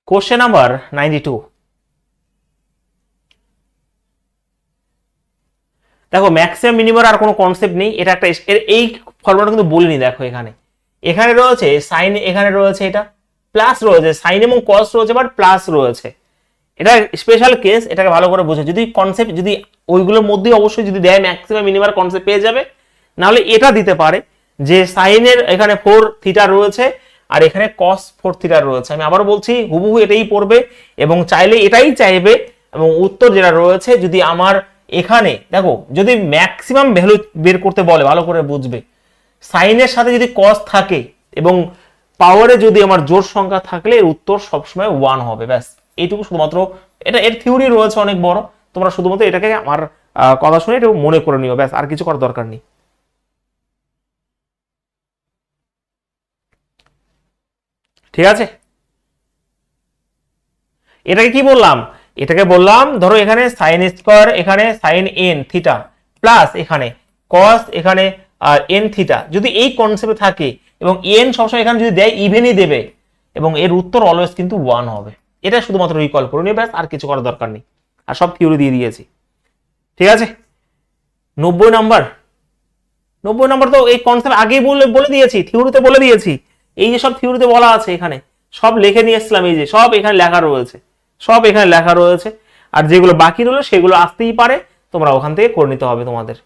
Question number 92। দেখো ম্যাক্সিমাম মিনিমাম আর কোনো কনসেপ্ট নেই, এটা একটা এই ফর্মুলাটা কিন্তু বলিনি। দেখো এখানে এখানে রয়েছে সাইন, এখানে রয়েছে এটা প্লাস রয়েছে, সাইন এবং কস রয়েছে, বাট প্লাস রয়েছে। এটা স্পেশাল কেস, এটাকে ভালো করে বোঝো। যদি কনসেপ্ট যদি ওইগুলোর মধ্যে অবশ্যই যদি দেয় ম্যাক্সিমাম মিনিমাম কনসেপ্ট পেয়ে যাবে, নাহলে এটা দিতে পারে যে সাইনের এখানে 4 থিটা রয়েছে আর এখানে কস 4 থিটা রয়েছে। আমি আবার বলছি হুবহু এটাই পড়বে এবং চাইলে এটাই চাইবে, এবং উত্তর যেটা রয়েছে যদি আমার এখানে দেখো যদি ম্যাক্সিমাম ভ্যালু বের করতে বলে ভালো করে বুঝবে, সাইনের সাথে যদি কস থাকে এবং পাওয়ারে যদি আমার জোড় সংখ্যা থাকলে এর উত্তর সবসময় 1 হবে, ব্যাস। এইটুকু শুধুমাত্র, এটা এর থিওরি রয়েছে অনেক বড়, তোমরা শুধুমাত্র এটাকে আমার কথা শুনে এটা মনে করে নিও, ব্যাস, আর কিছু করার দরকার নেই। ঠিক আছে, এটাকে কি বললাম, এটাকে বললাম ধরো এখানে সাইন স্কোয়ার, এখানে সাইন এন থিটা প্লাস এখানে কস এখানে এন থিটা, যদি এই কনসেপ্টে থাকে এবং এন সবসময় এখানে যদি দেয় ইভেনই দেবে এবং এর উত্তর অলওয়েজ কিন্তু 1 হবে। এটা শুধুমাত্র রিকল করে নিয়ে ব্যাস, আর কিছু করার দরকার নেই, আর সব থিওরি দিয়ে দিয়েছি। ঠিক আছে, 90 নাম্বার। 90 নাম্বার তো এই কনসেপ্ট আগেই বলে বলে দিয়েছি, থিওরিতে বলে দিয়েছি। এই যে সব থিওরিতে বলা আছে এখানে সব লিখে নিয়ে এসেছিলাম, এই যে সব এখানে লেখা রয়েছে, সব এখানে লেখা রয়েছে। আর যেগুলো বাকি রইলো সেগুলো আসতেই পারে, তোমরা ওখান থেকে করে নিতে হবে তোমাদের।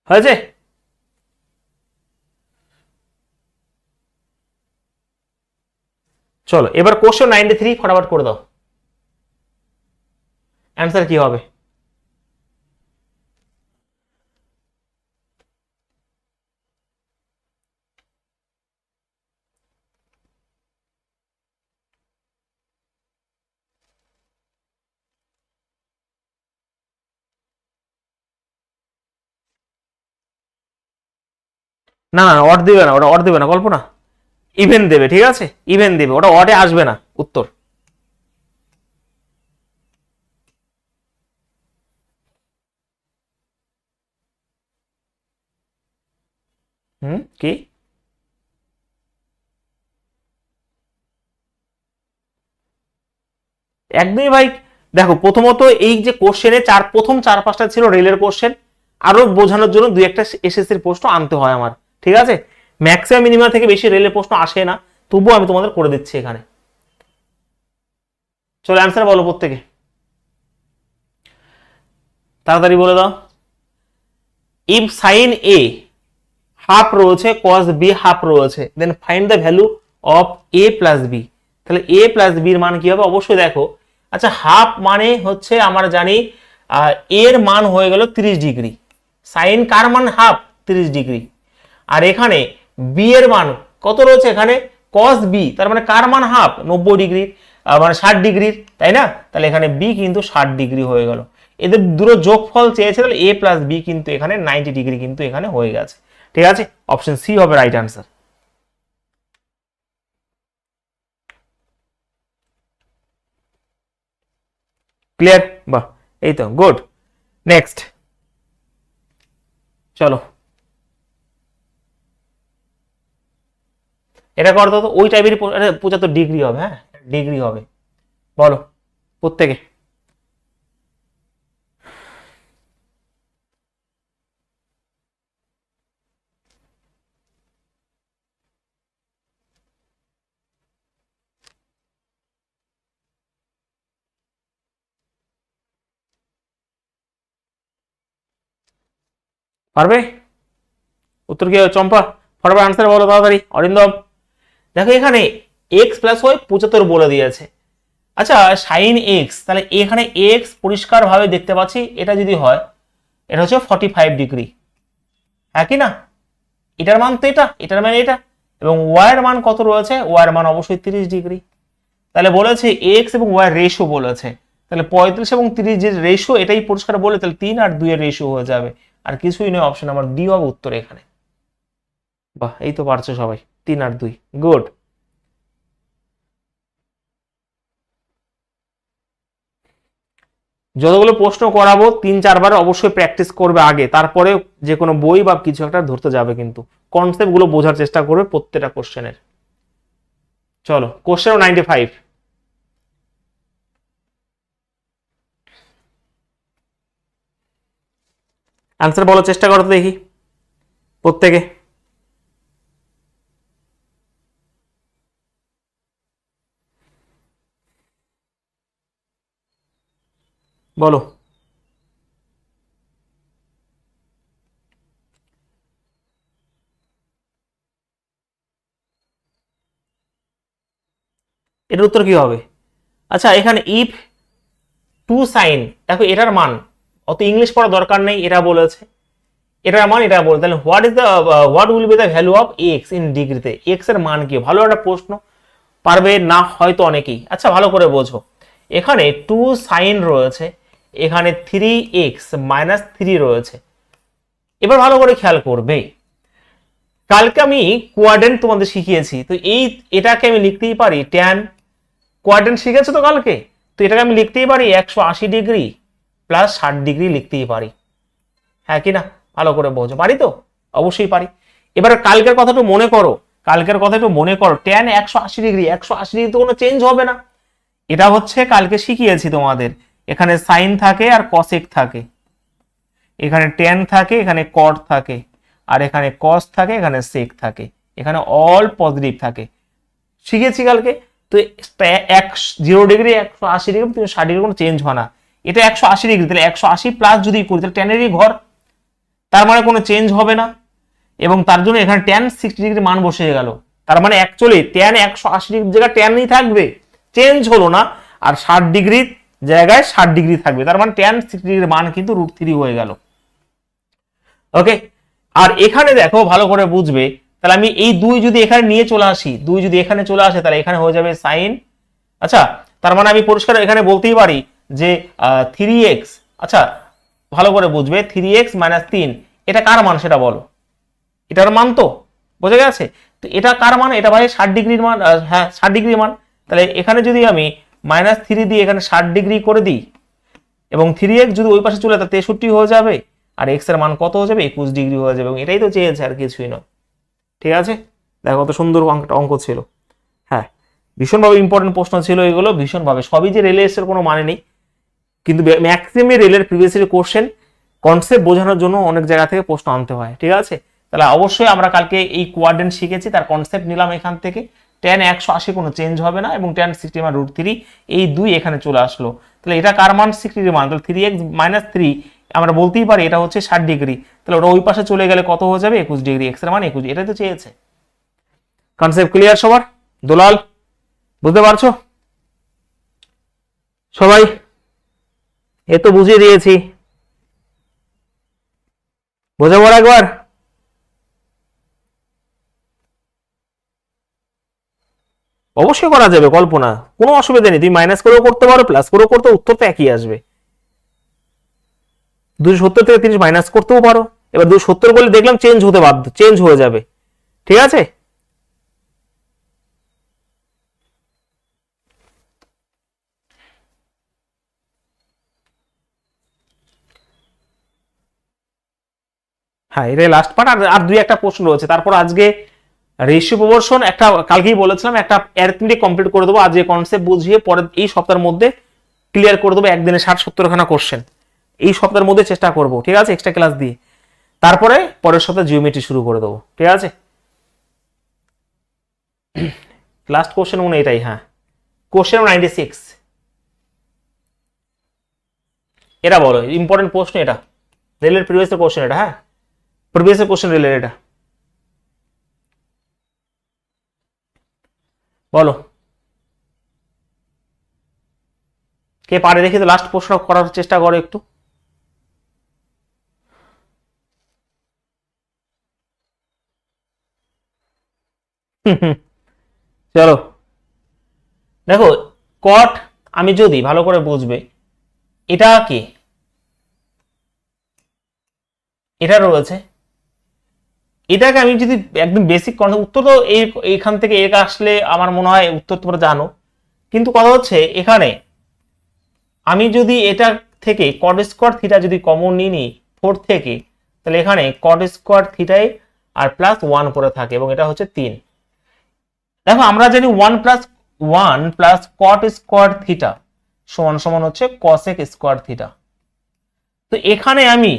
হয়েছে? চলো এবার কোশ্চেন 93 ফটাফট করে দাও, অ্যান্সার কি হবে? না না, অড দিবে না, ওটা অড দিবে না, কল্পনা ইভেন দেবে, ঠিক আছে, ইভেন দেবে, ওটা অডে আসবে না উত্তর। কি? একদমই ভাই। দেখো প্রথমত এই যে কোশ্চেনে প্রথম 4-5টা ছিল রেলের কোশ্চেন, আরো বোঝানোর জন্য দুই একটা এসএসসির প্রশ্ন আনতে হয় আমার, ঠিক আছে। ম্যাক্সিমাম মিনিমাম থেকে বেশি রেলের প্রশ্ন আসে না, তবুও আমি তোমাদের করে দিচ্ছি এখানে। চলো অ্যান্সার বলো প্রত্যেকে, তাড়াতাড়ি বলে দাও। ইফ সাইন এ হাফ রয়েছে, কস বি হাফ রয়েছে, then find the value of A plus B. তাহলে এ প্লাস বির মান কি হবে? অবশ্যই দেখো, আচ্ছা হাফ মানে হচ্ছে আমরা জানি এর মান হয়ে গেল 30 ডিগ্রি, সাইন কার মান হাফ 30 ডিগ্রি, আর এখানে বি এর মান কত রয়েছে এখানে কস বি, তার মানে কার মান হাফ 90 ডিগ্রি, মানে 60 ডিগ্রির, তাই না? তাহলে এখানে বি কিন্তু 60 ডিগ্রি হয়ে গেল। এদের দুটো যোগফল চেয়েছে, তাহলে এ প্লাস বি কিন্তু এখানে 90 ডিগ্রি কিন্তু এখানে হয়ে গেছে। ঠিক আছে, অপশন সি হবে রাইট আনসার। ক্লিয়ার? বাহ, এই তো গুড। নেক্সট চলো এটা করতো তো ওই টাইপের 75 ডিগ্রি হবে, হ্যাঁ ডিগ্রি হবে। বলো প্রত্যেকে। পারবে? উত্তর কি হবে চম্পা? ফটাফট আনসার বলো তাড়াতাড়ি। অরিন্দম দেখো এখানে এক্স প্লাস ওয়াই 75 বলে দিয়েছে। আচ্ছা সাইন এক্স, তাহলে এখানে এক্স পরিষ্কার ভাবে দেখতে পাচ্ছি এটা যদি হয় এটা হচ্ছে 45 ডিগ্রি, হ্যাঁ কি না? এটার মান তো এটা, এটার মান এটা, এবং ওয়াই এর মান কত রয়েছে? ওয়াই এর মান অবশ্যই 30 ডিগ্রি। তাহলে বলেছে এক্স এবং ওয়াই রেশিও বলেছে, তাহলে 35 এবং 30 যে রেশিও এটাই পরিষ্কার বলে, তাহলে 3 আর 2 এর রেশিও হয়ে যাবে, আর কিছুই নয়। অপশন নাম্বার ডি হবে উত্তর এখানে। বাহ এই তো পারছো সবাই, 3 আর 2, গুড। যতগুলো প্রশ্ন করাবো 3-4 বার অবশ্যই প্র্যাকটিস করবে আগে, তারপরে যে কোনো বই বা কিছু একটা ধরতে যাবে, কিন্তু কনসেপ্ট গুলো বোঝার চেষ্টা করবে প্রত্যেকটা কোশ্চেনের। চলো কোশ্চেন 95। আনসার বলার চেষ্টা করো তো দেখি প্রত্যেকে। বলো। এটার উত্তর কি হবে? আচ্ছা এখানে ইফ টু সাইন, দেখো এটার মান অত ইংলিশ পড়া দরকার নেই, এটা বলেছে এটার মান এটা বলে, তাহলে what will be the value of x in ডিগ্রিতে, এক্স এর মান কি? ভালো একটা প্রশ্ন, পারবে না হয়তো অনেকেই। আচ্ছা ভালো করে বোঝো, এখানে টু সাইন রয়েছে, এখানে 3x-3 রয়েছে। এবার ভালো করে খেয়াল করবে, কালকে আমি কোয়াড্রেন্ট তোমাদের শিখিয়েছি, তো এটাকে আমি লিখতেই পারি ট্যান, কোয়াড্রেন্ট শিখেছো তো কালকে, তো এটাকে আমি লিখতেই পারি 180 ডিগ্রি প্লাস 60 ডিগ্রি লিখতেই পারি, হ্যাঁ কি না? ভালো করে বোঝো, পারি তো? অবশ্যই পারি। এবার কালকের কথা একটু মনে করো, কালকের কথা একটু মনে করো, ট্যান 180 ডিগ্রি, 180 ডিগ্রি তো কোনো চেঞ্জ হবে না। এটা হচ্ছে কালকে শিখিয়েছি তোমাদের, এখানে সাইন থাকে আর কসেক থাকে, এখানে ট্যান থাকে, এখানে কট থাকে, আর এখানে কস থাকে, এখানে সেক থাকে, এখানে অল পজিটিভ থাকে, শিখেছি কালকে। তো 0 ডিগ্রি 180 ডিগ্রি, তুমি 60 ডিগ্রি কোনো চেঞ্জ হয় না, এটা 180 ডিগ্রি, তাহলে 180 প্লাস যদি করি তাহলে ট্যানেরই ঘর, তার মানে কোনো চেঞ্জ হবে না, এবং তার জন্য এখানে ট্যান 60 ডিগ্রি মান বসে গেল, তার মানে অ্যাকচুয়ালি ট্যান 180 ডিগ্রি জায়গায় ট্যানই থাকবে, চেঞ্জ হলো না, আর 60 ডিগ্রির জায়গায় 60 ডিগ্রি থাকবে, তার মানে ট্যান 60 ডিগ্রির মান কিন্তু √3 হয়ে গেল। ওকে, আর এখানে দেখো ভালো করে বুঝবে, তাহলে আমি এই 2 যদি এখানে নিয়ে চলে আসি, 2 যদি এখানে চলে আসে তাহলে এখানে হয়ে যাবে সাইন। আচ্ছা তার মানে আমি পরিষ্কার এখানে বলতেই পারি যে 3x, আচ্ছা ভালো করে বুঝবে 3x-3 এটা কার মান সেটা বলো, এটার মান তো বোঝা গেছে। তো এটা কার মান? এটা ভাই 60 ডিগ্রির মান, হ্যাঁ 60 ডিগ্রি মান, তাহলে এখানে যদি আমি -3 দিয়ে এখানে 60 ডিগ্রি করে দিই, এবং 3x যদি ওই পাশে চলে যায় 63 হয়ে যাবে, আর x এর মান কত হয়ে যাবে? 21 ডিগ্রি হয়ে যাবে, এবং এটাই তো চেয়েছে, আর কিছুই নয়। ঠিক আছে, দেখো কত সুন্দর অঙ্ক ছিল। হ্যাঁ ভীষণভাবে ইম্পর্টেন্ট প্রশ্ন ছিল এগুলো, ভীষণভাবে, সবই যে রেলে এসের কোনো মানে নেই, কিন্তু ম্যাক্সিমাম রেলের প্রিভিয়াস ইয়ার কোশ্চেন কনসেপ্ট বোঝানোর জন্য অনেক জায়গা থেকে প্রশ্ন আনতে হয়। ঠিক আছে, তাহলে অবশ্যই আমরা কালকে এই কোয়াড্রেন্ট শিখেছি, তার কনসেপ্ট নিলাম এখান থেকে, ট্যান 180 কোনো চেঞ্জ হবে না, এবং ট্যান 60 মান √3, এই 2 এখানে চলে আসলো, তাহলে এটা কার মান? 60 মান, তাহলে 3x-3 আমরা বলতেই পারি এটা হচ্ছে 60 ডিগ্রি, তাহলে ওটা ওই পাশে চলে গেলে কত হয়ে যাবে? 21 ডিগ্রি, এক্স এর মান 21, এটাই তো চেয়েছে। কনসেপ্ট ক্লিয়ার সবার? দুলাল বুঝতে পারছো সবাই? এ তো বুঝিয়ে দিয়েছি, বোঝাবো একবার? অবশ্যই করা যাবে, কল্পনা, কোনো অসুবিধা নেই, তুমি মাইনাস করেও করতে পারো, প্লাস করেও করতে, উত্তর তো একই আসবে। 270 থেকে 30 মাইনাস করতেও পারো, এবার 270 করলে দেখলাম চেঞ্জ হতে বাধ্য, চেঞ্জ হয়ে যাবে। ঠিক আছে, হ্যাঁ এটাই লাস্ট পার্ট। আর দুই একটা প্রশ্ন রয়েছে, তারপর আজকে রেশিও প্রপোর্শন একটা কালকেই বলেছিলাম একটা অ্যারিথমেটিক কমপ্লিট করে দেবো, আজকে কনসেপ্ট বুঝিয়ে পরে এই সপ্তাহের মধ্যে ক্লিয়ার করে দেবো, একদিনে 60-70খানা কোশ্চেন এই সপ্তাহের মধ্যে চেষ্টা করব, ঠিক আছে, এক্সট্রা ক্লাস দিয়ে। তারপরে পরের সপ্তাহে জিওমেট্রি শুরু করে দেবো, ঠিক আছে। লাস্ট কোশ্চেন মনে এটাই, হ্যাঁ কোশ্চেন 96। এটা বলো ইম্পর্টেন্ট প্রশ্ন, এটা রেলের প্রিভিয়াস কোশ্চেন, এটা হ্যাঁ প্রিভিয়াস কোশ্চেন রেলের, এটা বলো কে পারে দেখি তো, লাস্ট প্রশ্ন করার চেষ্টা করো একটু। চলো দেখো, কট আমি যদি ভালো করে বুঝবে, এটা কি, এটা রয়েছে, এটাকে আমি যদি একদম বেসিক উত্তর তো এইখান থেকে এর আসলে আমার মনে হয় উত্তর তোমরা জানো, কিন্তু কথা হচ্ছে এখানে আমি যদি এটা থেকে কট স্কোয়ার থিটা যদি কমন নিয়ে নিই 4 থেকে, তাহলে এখানে কট স্কোয়ার থিটাই আর প্লাস 1 পরে থাকে এবং এটা হচ্ছে 3। দেখো আমরা জানি 1 প্লাস কট স্কোয়ার থিটা সমান সমান হচ্ছে কসেক স্কোয়ার থিটা। তো এখানে আমি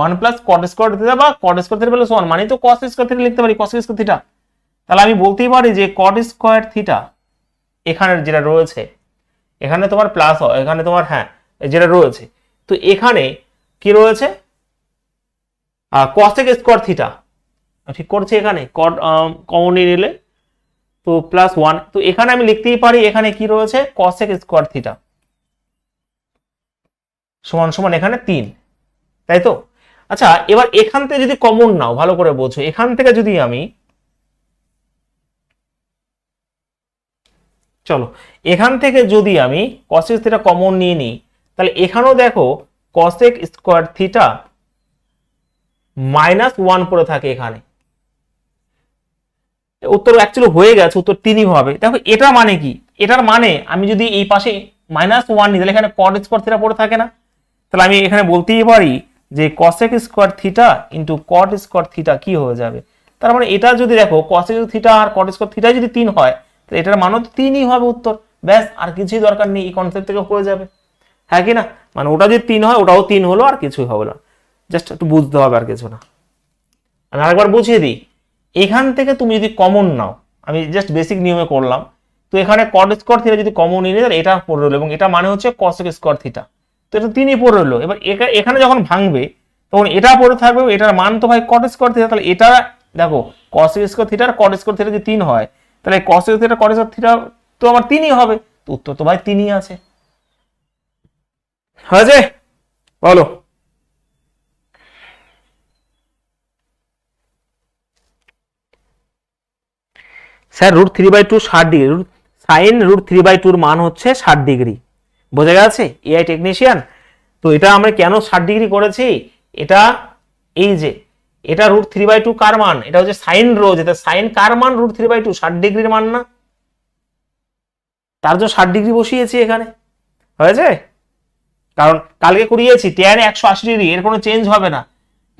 1 প্লাস কট স্কোয়ার থিটা বা কট স্কোয়ার থিটা প্লাস 1 মানে তো কস স্কোয়ার থিটা লিখতে পারি, কসেক স্কোয়ার থিটা। তাহলে আমি বলতেই পারি যে কট স্কোয়ার থিটা এখানে যেটা রয়েছে, এখানে তোমার প্লাস হয়, এখানে তোমার হ্যাঁ যেটা রয়েছে, তো এখানে কি রয়েছে কসেক স্কোয়ার থিটা, ঠিক করছে, এখানে কমন নিলে তো প্লাস 1, তো এখানে আমি লিখতেই পারি এখানে কি রয়েছে কসেক স্কোয়ার থিটা সমান সমান এখানে 3, তাই তো। আচ্ছা এবার এখান থেকে যদি কমন নাও, ভালো করে বোঝো, এখান থেকে যদি আমি চলো এখান থেকে যদি আমি কসেক থিটা কমন নিয়ে নিই, তাহলে এখানেও দেখো কসেক স্কোয়ার থিটা -1 পড়ে থাকে এখানে, উত্তর অ্যাকচুয়ালি হয়ে গেছে, উত্তর 3ই হবে। দেখো এটা মানে কি, এটার মানে আমি যদি এই পাশে -1 নিই তাহলে এখানে কট স্কোয়ার থিটা পড়ে থাকে না, তাহলে আমি এখানে বলতেই পারি যে cosec square theta into cot square theta কি হয়ে যাবে, তার মানে এটা যদি দেখো কসেক থিটা আর কট স্কোয়ার থিটা যদি 3 হয় তাহলে এটার মানও তো 3ই হবে উত্তর, ব্যাস আর কিছুই দরকার নেই, এই কনসেপ্ট থেকে হয়ে যাবে, হ্যাঁ কি না, মানে ওটা যদি 3 হয় ওটাও 3 হলো, আর কিছুই হবে না, জাস্ট একটু বুঝতে হবে আর কিছু না। আমি আরেকবার বুঝিয়ে দিই, এখান থেকে তুমি যদি কমন নাও, আমি জাস্ট বেসিক নিয়মে করলাম, তো এখানে কট স্কোয়ার থিটা যদি কমন নিয়ে তাহলে এটা পড়ে রইলো এবং এটা মানে হচ্ছে কসেক স্কোয়ার থিটা, তো এটা 3ই পড়ে রইলো। এবার এখানে যখন ভাঙবে তখন এটা পড়ে থাকবে, এটার মান তো ভাই কট স্কোয়ার থিটা, তাহলে এটা দেখো কসেক স্কোয়ার থিটা আর কট স্কোয়ার থিটা যদি 3 হয় তাহলে cosec theta cot square theta তো আমার 3ই হবে, তো উত্তর তো ভাই 3ই আছে, হয়েছে বলো। স্যার √3/2 60 ডিগ্রি, সাইন √3/2 মান হচ্ছে 60 ডিগ্রি, বোঝা গেছে এআই টেকনিশিয়ান। তো এটা আমরা কেন 60 ডিগ্রি করেছি, এটা এই যে এটা √3/2 কার মান, এটা হচ্ছে সাইন রো, যেটা সাইন কার মান √3/2 60 ডিগ্রির মান না, তার জন্য 60 ডিগ্রি বসিয়েছি এখানে, হয়েছে। কারণ কালকে করিয়েছি ট্যান 180 ডিগ্রি, এর কোনো চেঞ্জ হবে না,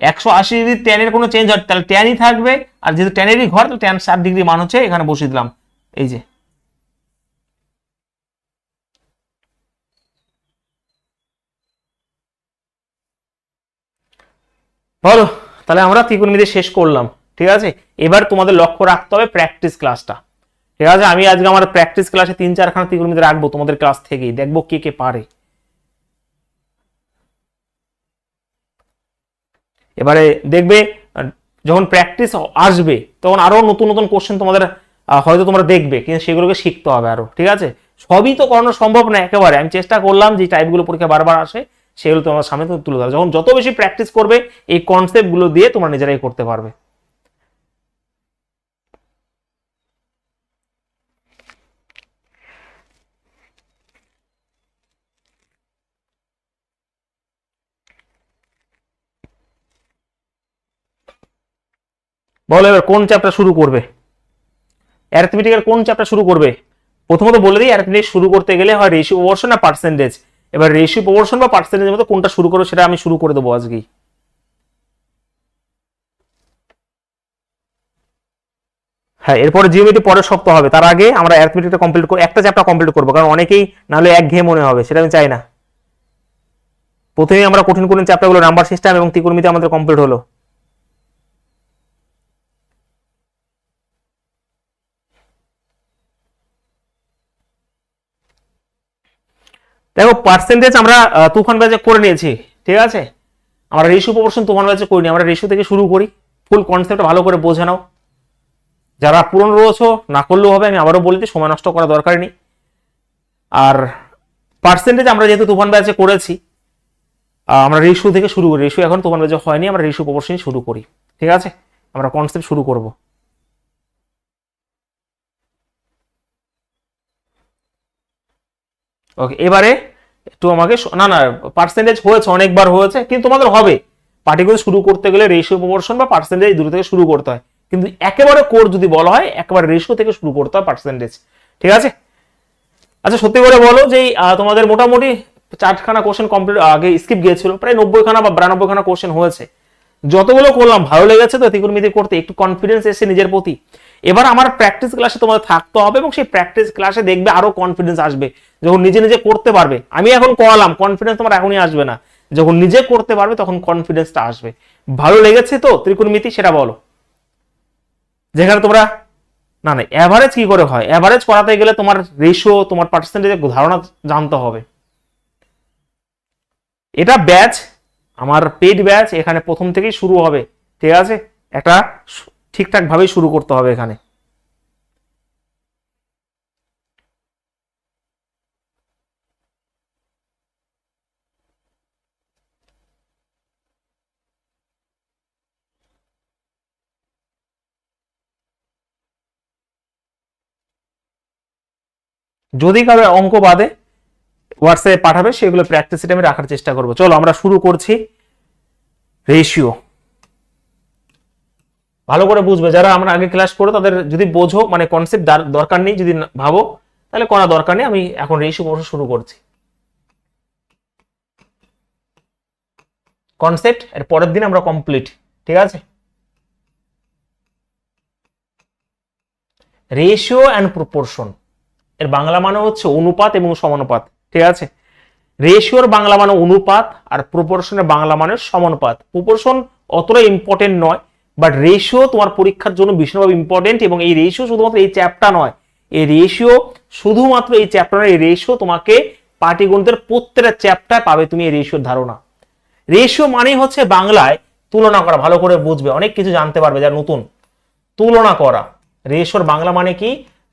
180 ডিগ্রি ট্যানের কোনো চেঞ্জ হয় তাহলে ট্যানই থাকবে, আর যেহেতু ট্যানেরই ঘর তো ট্যান 60 ডিগ্রি মান হচ্ছে এখানে বসিয়ে দিলাম, এই যে। বলো তাহলে আমরা ত্রিকোণমিতি শেষ করলাম, ঠিক আছে। এবার তোমাদের লক্ষ্য রাখতে হবে প্র্যাকটিস ক্লাসটা, ঠিক আছে। আমি আজকে আমার প্র্যাকটিস ক্লাসে 3-4খানা ত্রিকোণমিতি রাখবো তোমাদের ক্লাস থেকেই, দেখবো কে কে পারে। এবারে দেখবে যখন প্র্যাকটিস আসবে তখন আরো নতুন নতুন কোশ্চেন তোমাদের হয়তো তোমরা দেখবে, কিন্তু সেগুলোকে শিখতে হবে আরো, ঠিক আছে। সবই তো করানো সম্ভব না একেবারে, আমি চেষ্টা করলাম যে টাইপগুলো পরীক্ষা বারবার আসে সেগুলো তোমার সামনে তুলে ধরা, যখন যত বেশি প্র্যাকটিস করবে এই কনসেপ্টগুলো দিয়ে তোমরা নিজেরাই করতে পারবে। বলো এবার কোন চ্যাপ্টার শুরু করবে, অ্যারিথমেটিকের কোন চ্যাপ্টার শুরু করবে। প্রথমত বলে দিই, অ্যারিথমেটিক শুরু করতে গেলে হয় রেশিও প্রপোর্শন না পার্সেন্টেজ, এবার রেশিও প্রপোর্শন বা পার্সেন্টেজের মধ্যে কোনটা শুরু করো সেটা আমি শুরু করে দেবো আজকেই। হ্যাঁ, এরপরে জিওমেট্রি পরের সপ্তাহ হবে, তার আগে আমরা অ্যারিথমেটিকটা কমপ্লিট করব, একটা চ্যাপ্টার কমপ্লিট করবো, কারণ অনেকেই নাহলে একঘেয়ে মনে হবে, সেটা আমি চাই না। প্রথমেই আমরা কঠিন কঠিন চ্যাপ্টারগুলো নাম্বার সিস্টেম এবং ত্রিকোণমিতি আমাদের কমপ্লিট হলো। দেখো পার্সেন্টেজ আমরা তুফান ব্যাচে করে নিয়েছি, ঠিক আছে। আমরা রেশিও প্রপোর্শন তুফান ব্যাচে করিনি, আমরা রেশিও থেকে শুরু করি। ফুল কনসেপ্ট ভালো করে বোঝে নাও, যারা পুরনো রয়েছো না করলেও হবে, আমি আবারও বলি সময় নষ্ট করা দরকার নেই। আর পার্সেন্টেজ আমরা যেহেতু তুফান ব্যাচে করেছি, আমরা রেশিও থেকে শুরু করি। রেশিও এখন তুফান ব্যাচে হয়নি, আমরা রেশিও প্রপোর্শন শুরু করি, ঠিক আছে। আমরা কনসেপ্ট শুরু করব। ওকে, এবারে একটু আমাকে না না পার্সেন্টেজ হয়েছে, অনেকবার হয়েছে, কিন্তু তোমাদের হবে পার্টিকুলার শুরু করতে গেলে রেশিও প্রপোর্শন বা পার্সেন্টেজ দুটো থেকে শুরু করতে হয়, কিন্তু একেবারে কোর যদি বলা হয় একেবারে রেশিও থেকে শুরু করতে হয় পার্সেন্টেজ, ঠিক আছে। আচ্ছা সত্যি করে বলো যে তোমাদের মোটামুটি 4খানা কোশ্চেন কমপ্লিট আগে স্কিপ গিয়েছিল, প্রায় 90খানা বা 92খানা কোশ্চেন হয়েছে। যতগুলো করলাম ভালো লেগেছে তো ত্রিকোণমিতি করতে, একটু কনফিডেন্স এসে নিজের প্রতি। এবার আমার প্র্যাকটিস ক্লাসে তোমাদের থাকতে হবে এবং সেই প্র্যাকটিস ক্লাসে দেখবে আরো কনফিডেন্স আসবে, যখন নিজে নিজে করতে পারবে। আমি এখন করালাম, কনফিডেন্স তোমার এখনই আসবে না, যখন নিজে করতে পারবে তখন কনফিডেন্সটা আসবে। ভালো লেগেছে তো ত্রিকোণমিতি সেটা বলো। যেখানে তোমরা না না অ্যাভারেজ কি করে হয়, অ্যাভারেজ করাতে গেলে তোমার রেশিও তোমার পার্সেন্টেজের ধারণা জানতে হবে। এটা ব্যাচ, আমার পেড ব্যাচ, এখানে প্রথম থেকেই শুরু হবে, ঠিক আছে। একটা ঠিকঠাক ভাবেই শুরু করতে হবে এখানে। যদি কারো অঙ্ক বাদে হোয়াটসঅ্যাপে পাঠাবে, সেগুলো প্র্যাকটিস সিটে আমি রাখার চেষ্টা করবো। চলো আমরা শুরু করছি। রেশিও ভালো করে বুঝবে, যারা আমরা আগে ক্লাস করো তাদের যদি বোঝো, মানে কনসেপ্ট দরকার নেই, যদি ভাবো তাহলে করা দরকার নেই। আমি এখন রেশিও পড়া শুরু করছি। কনসেপ্ট এর পরের দিন আমরা কমপ্লিট, ঠিক আছে। রেশিও অ্যান্ড প্রপোর্শন এর বাংলা মানে হচ্ছে অনুপাত এবং সমানুপাত, ঠিক আছে। রেশিওর বাংলা মানে অনুপাত, আর প্রপোর্শনের বাংলা মানে সমানুপাত। প্রপোর্শন অতটা ইম্পর্টেন্ট নয়, বাট রেশিও তোমার পরীক্ষার জন্য ভীষণভাবে ইম্পর্টেন্ট। এবং এই রেশিও শুধুমাত্র এই চ্যাপ্টার নয়, এই রেশিও শুধুমাত্র এই চ্যাপ্টার নয়, এই রেশিও তোমাকে পাটিগণিতের প্রত্যেকটা চ্যাপ্টার পাবে তুমি এই রেশিওর ধারণা। রেশিও মানেই হচ্ছে বাংলায় তুলনা করা, ভালো করে বুঝবে, অনেক কিছু জানতে পারবে যা নতুন। তুলনা করা, রেশিওর বাংলা মানে কি?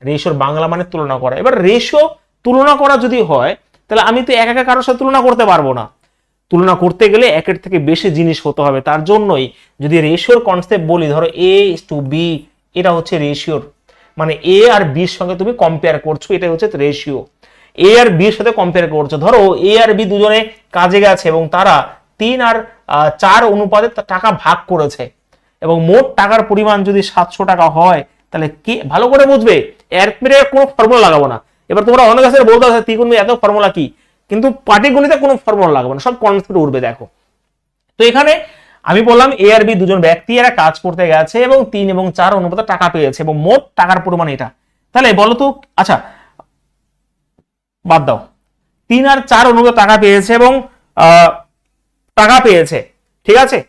রেশিওর বাংলা মানে তুলনা করা। এবার রেশিও তুলনা করা যদি হয়, তাহলে আমি তো একা একা কারোর সাথে তুলনা করতে পারবো না। তুলনা করতে গেলে একের থেকে বেশি জিনিস হতে হবে। তার জন্যই যদি রেশিওর কনসেপ্ট বলি, ধরো A:B, এটা হচ্ছে রেশিওর, মানে এ আর বির সঙ্গে তুমি কম্পেয়ার করছো, এটা হচ্ছে রেশিও। এ আর বির সাথে কম্পেয়ার করছো, ধরো এ আর বি দুজনে কাজে গেছে এবং তারা 3 আর 4 অনুপাতে টাকা ভাগ করেছে, এবং মোট টাকার পরিমাণ যদি 700 টাকা হয়, তাহলে কি, ভালো করে বুঝবে, অ্যারিথমেটিকের কোনো ফর্মুলা লাগাবো না। এবার তোমরা অনেক কাছে বলতে আছে ত্রিকোণমিতি এত ফর্মুলা কি, কিন্তু পাটিগণিতে কোনো ফর্মুলা লাগাবো না, সব কনসেপ্ট উঠবে। দেখো তো এখানে আমি বললাম এ আর বি দুজন ব্যক্তি এরা কাজ করতে গেছে এবং 3 এবং 4 অনুপাতে টাকা পেয়েছে এবং মোট টাকার পরিমাণ এটা। তাহলে বলো তো, আচ্ছা বাদ দাও, 3 আর 4 অনুপাতে টাকা পেয়েছে এবং টাকা পেয়েছে, ঠিক আছে।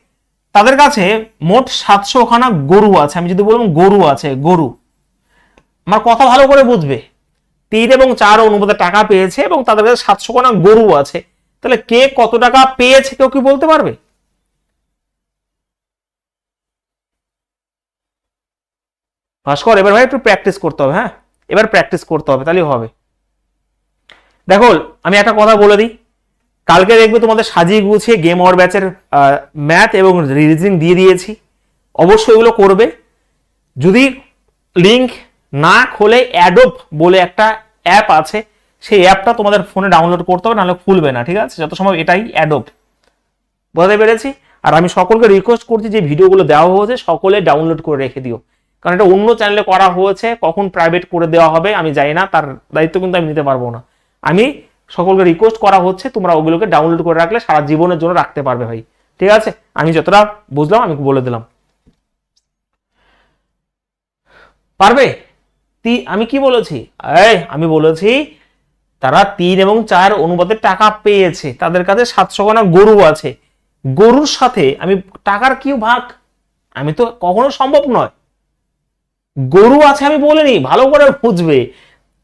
তাদের কাছে মোট 700 খানা গরু আছে। আমি যদি বললাম গরু আছে, গরু, আমার কথা ভালো করে বুঝবে। 3 এবং 4 অনুপাতে টাকা পেয়েছে এবং তাদের কাছে 700 খানা গরু আছে, তাহলে কে কত টাকা পেয়েছে কেউ কি বলতে পারবে? ভাস্কর এবার ভাই একটু প্র্যাকটিস করতে হবে, হ্যাঁ এবার প্র্যাকটিস করতে হবে, তাহলেই হবে। দেখো আমি একটা কথা বলে দিই, কালকে দেখবে তোমাদের সাজিয়ে গুছিয়ে গেম ওভার ব্যাচের ম্যাথ এবং রিজনিং দিয়ে দিয়েছি, অবশ্যই এগুলো করবে। যদি লিংক না খোলে, অ্যাডোব বলে একটা অ্যাপ আছে, সেই অ্যাপটা তোমাদের ফোনে ডাউনলোড করতে হবে, নাহলে খুলবে না, ঠিক আছে। যত সময় এটাই অ্যাডোব, বুঝতে পেরেছি। আর আমি সকলকে রিকোয়েস্ট করছি যে ভিডিওগুলো দেওয়া হয়েছে সকলে ডাউনলোড করে রেখে দিও, কারণ এটা অন্য চ্যানেলে করা হয়েছে, কখন প্রাইভেট করে দেওয়া হবে আমি জানি না, তার দায়িত্ব কিন্তু আমি নিতে পারবো না। আমি সকলকে রিকোয়েস্ট করা হচ্ছে তোমরা ওগুলোকে ডাউনলোড করে রাখলে সারা জীবনের জন্য রাখতে পারবে ভাই, ঠিক আছে। আমি যতটা বুঝলাম আমি বলে দিলাম। পারবে? আমি কি বলেছি? আমি বলেছি তারা 3 এবং 4 অনুপাতে টাকা পেয়েছে, তাদের কাছে 700 খানা গরু আছে, গরুর সাথে আমি টাকার কি ভাগ, আমি তো কখনো সম্ভব নয়। গরু আছে আমি বলিনি, ভালো করে বুঝবে,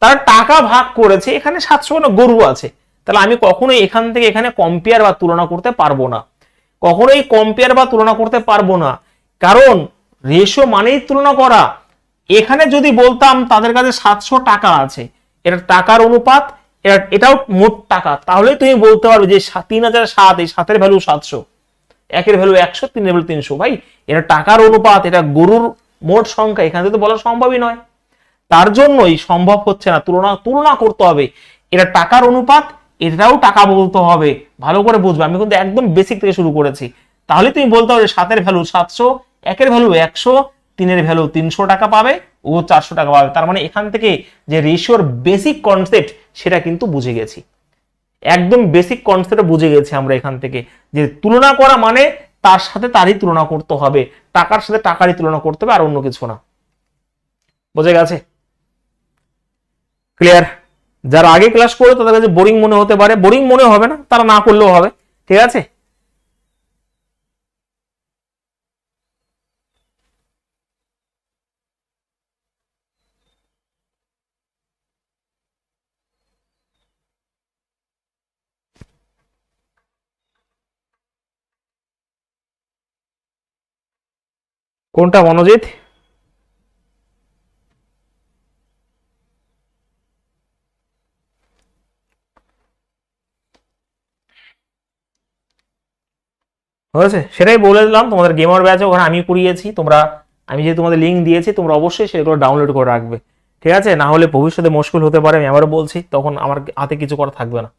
তারা টাকা ভাগ করেছে, এখানে 700 খানা গরু আছে, তাহলে আমি কখনোই এখান থেকে এখানে কম্পেয়ার বা তুলনা করতে পারবো না, কখনোই কম্পেয়ার বা তুলনা করতে পারবো না, কারণ রেশিও মানেই তুলনা করা। এখানে যদি বলতাম তাদের কাছে 700 টাকা আছে, এটা টাকার অনুপাত, এটাও মোট টাকা, তাহলে তুমি বলতে পারবে যে 3007, এই 7 এর ভ্যালু 700, 1 এর ভ্যালু 100, 3 এর ভ্যালু 300। ভাই এটা টাকার অনুপাত, এটা গরুর মোট সংখ্যা, এখানে তো বলা সম্ভবই নয়, তার জন্যই সম্ভব হচ্ছে না, তুলনা করতে হবে, এটা টাকার অনুপাত, এটাও টাকা বলতে হবে, ভালো করে বুঝবে, আমি কিন্তু একদম বেসিক থেকে শুরু করেছি। তাহলে তুমি বলতে পারবে 7 এর ভ্যালু 700, 1 এর ভ্যালু 100, 3 এর ভ্যালু 300 টাকা পাবে, ও 400 টাকা পাবে। তার মানে এখান থেকে যে রেশিওর বেসিক কনসেপ্ট সেটা কিন্তু বুঝে গেছি, একদম বেসিক কনসেপ্ট বুঝে গেছি আমরা এখান থেকে, যে তুলনা করা মানে তার সাথে তারই তুলনা করতে হবে, টাকার সাথে টাকারই তুলনা করতে হবে, আর অন্য কিছু না। বুঝে গেছে? ক্লিয়ার? যারা আগে ক্লাস করে তাদের কাছে বোরিং মনে হতে পারে, বোরিং মনে হবে না, তারা না করলেও হবে, ঠিক আছে? কোনটা মনোজিৎ? হয়েছে, সেটাই বলে দিলাম, তোমাদের গেমার ব্যাচে ওখানে আমি করিয়েছি, তোমরা, আমি যে তোমাদের লিঙ্ক দিয়েছি, তোমরা অবশ্যই সেগুলো ডাউনলোড করে রাখবে, ঠিক আছে? না হলে ভবিষ্যতে মুশকিল হতে পারে, আমি আবারও বলছি, তখন আমার হাতে কিছু করা থাকবে না।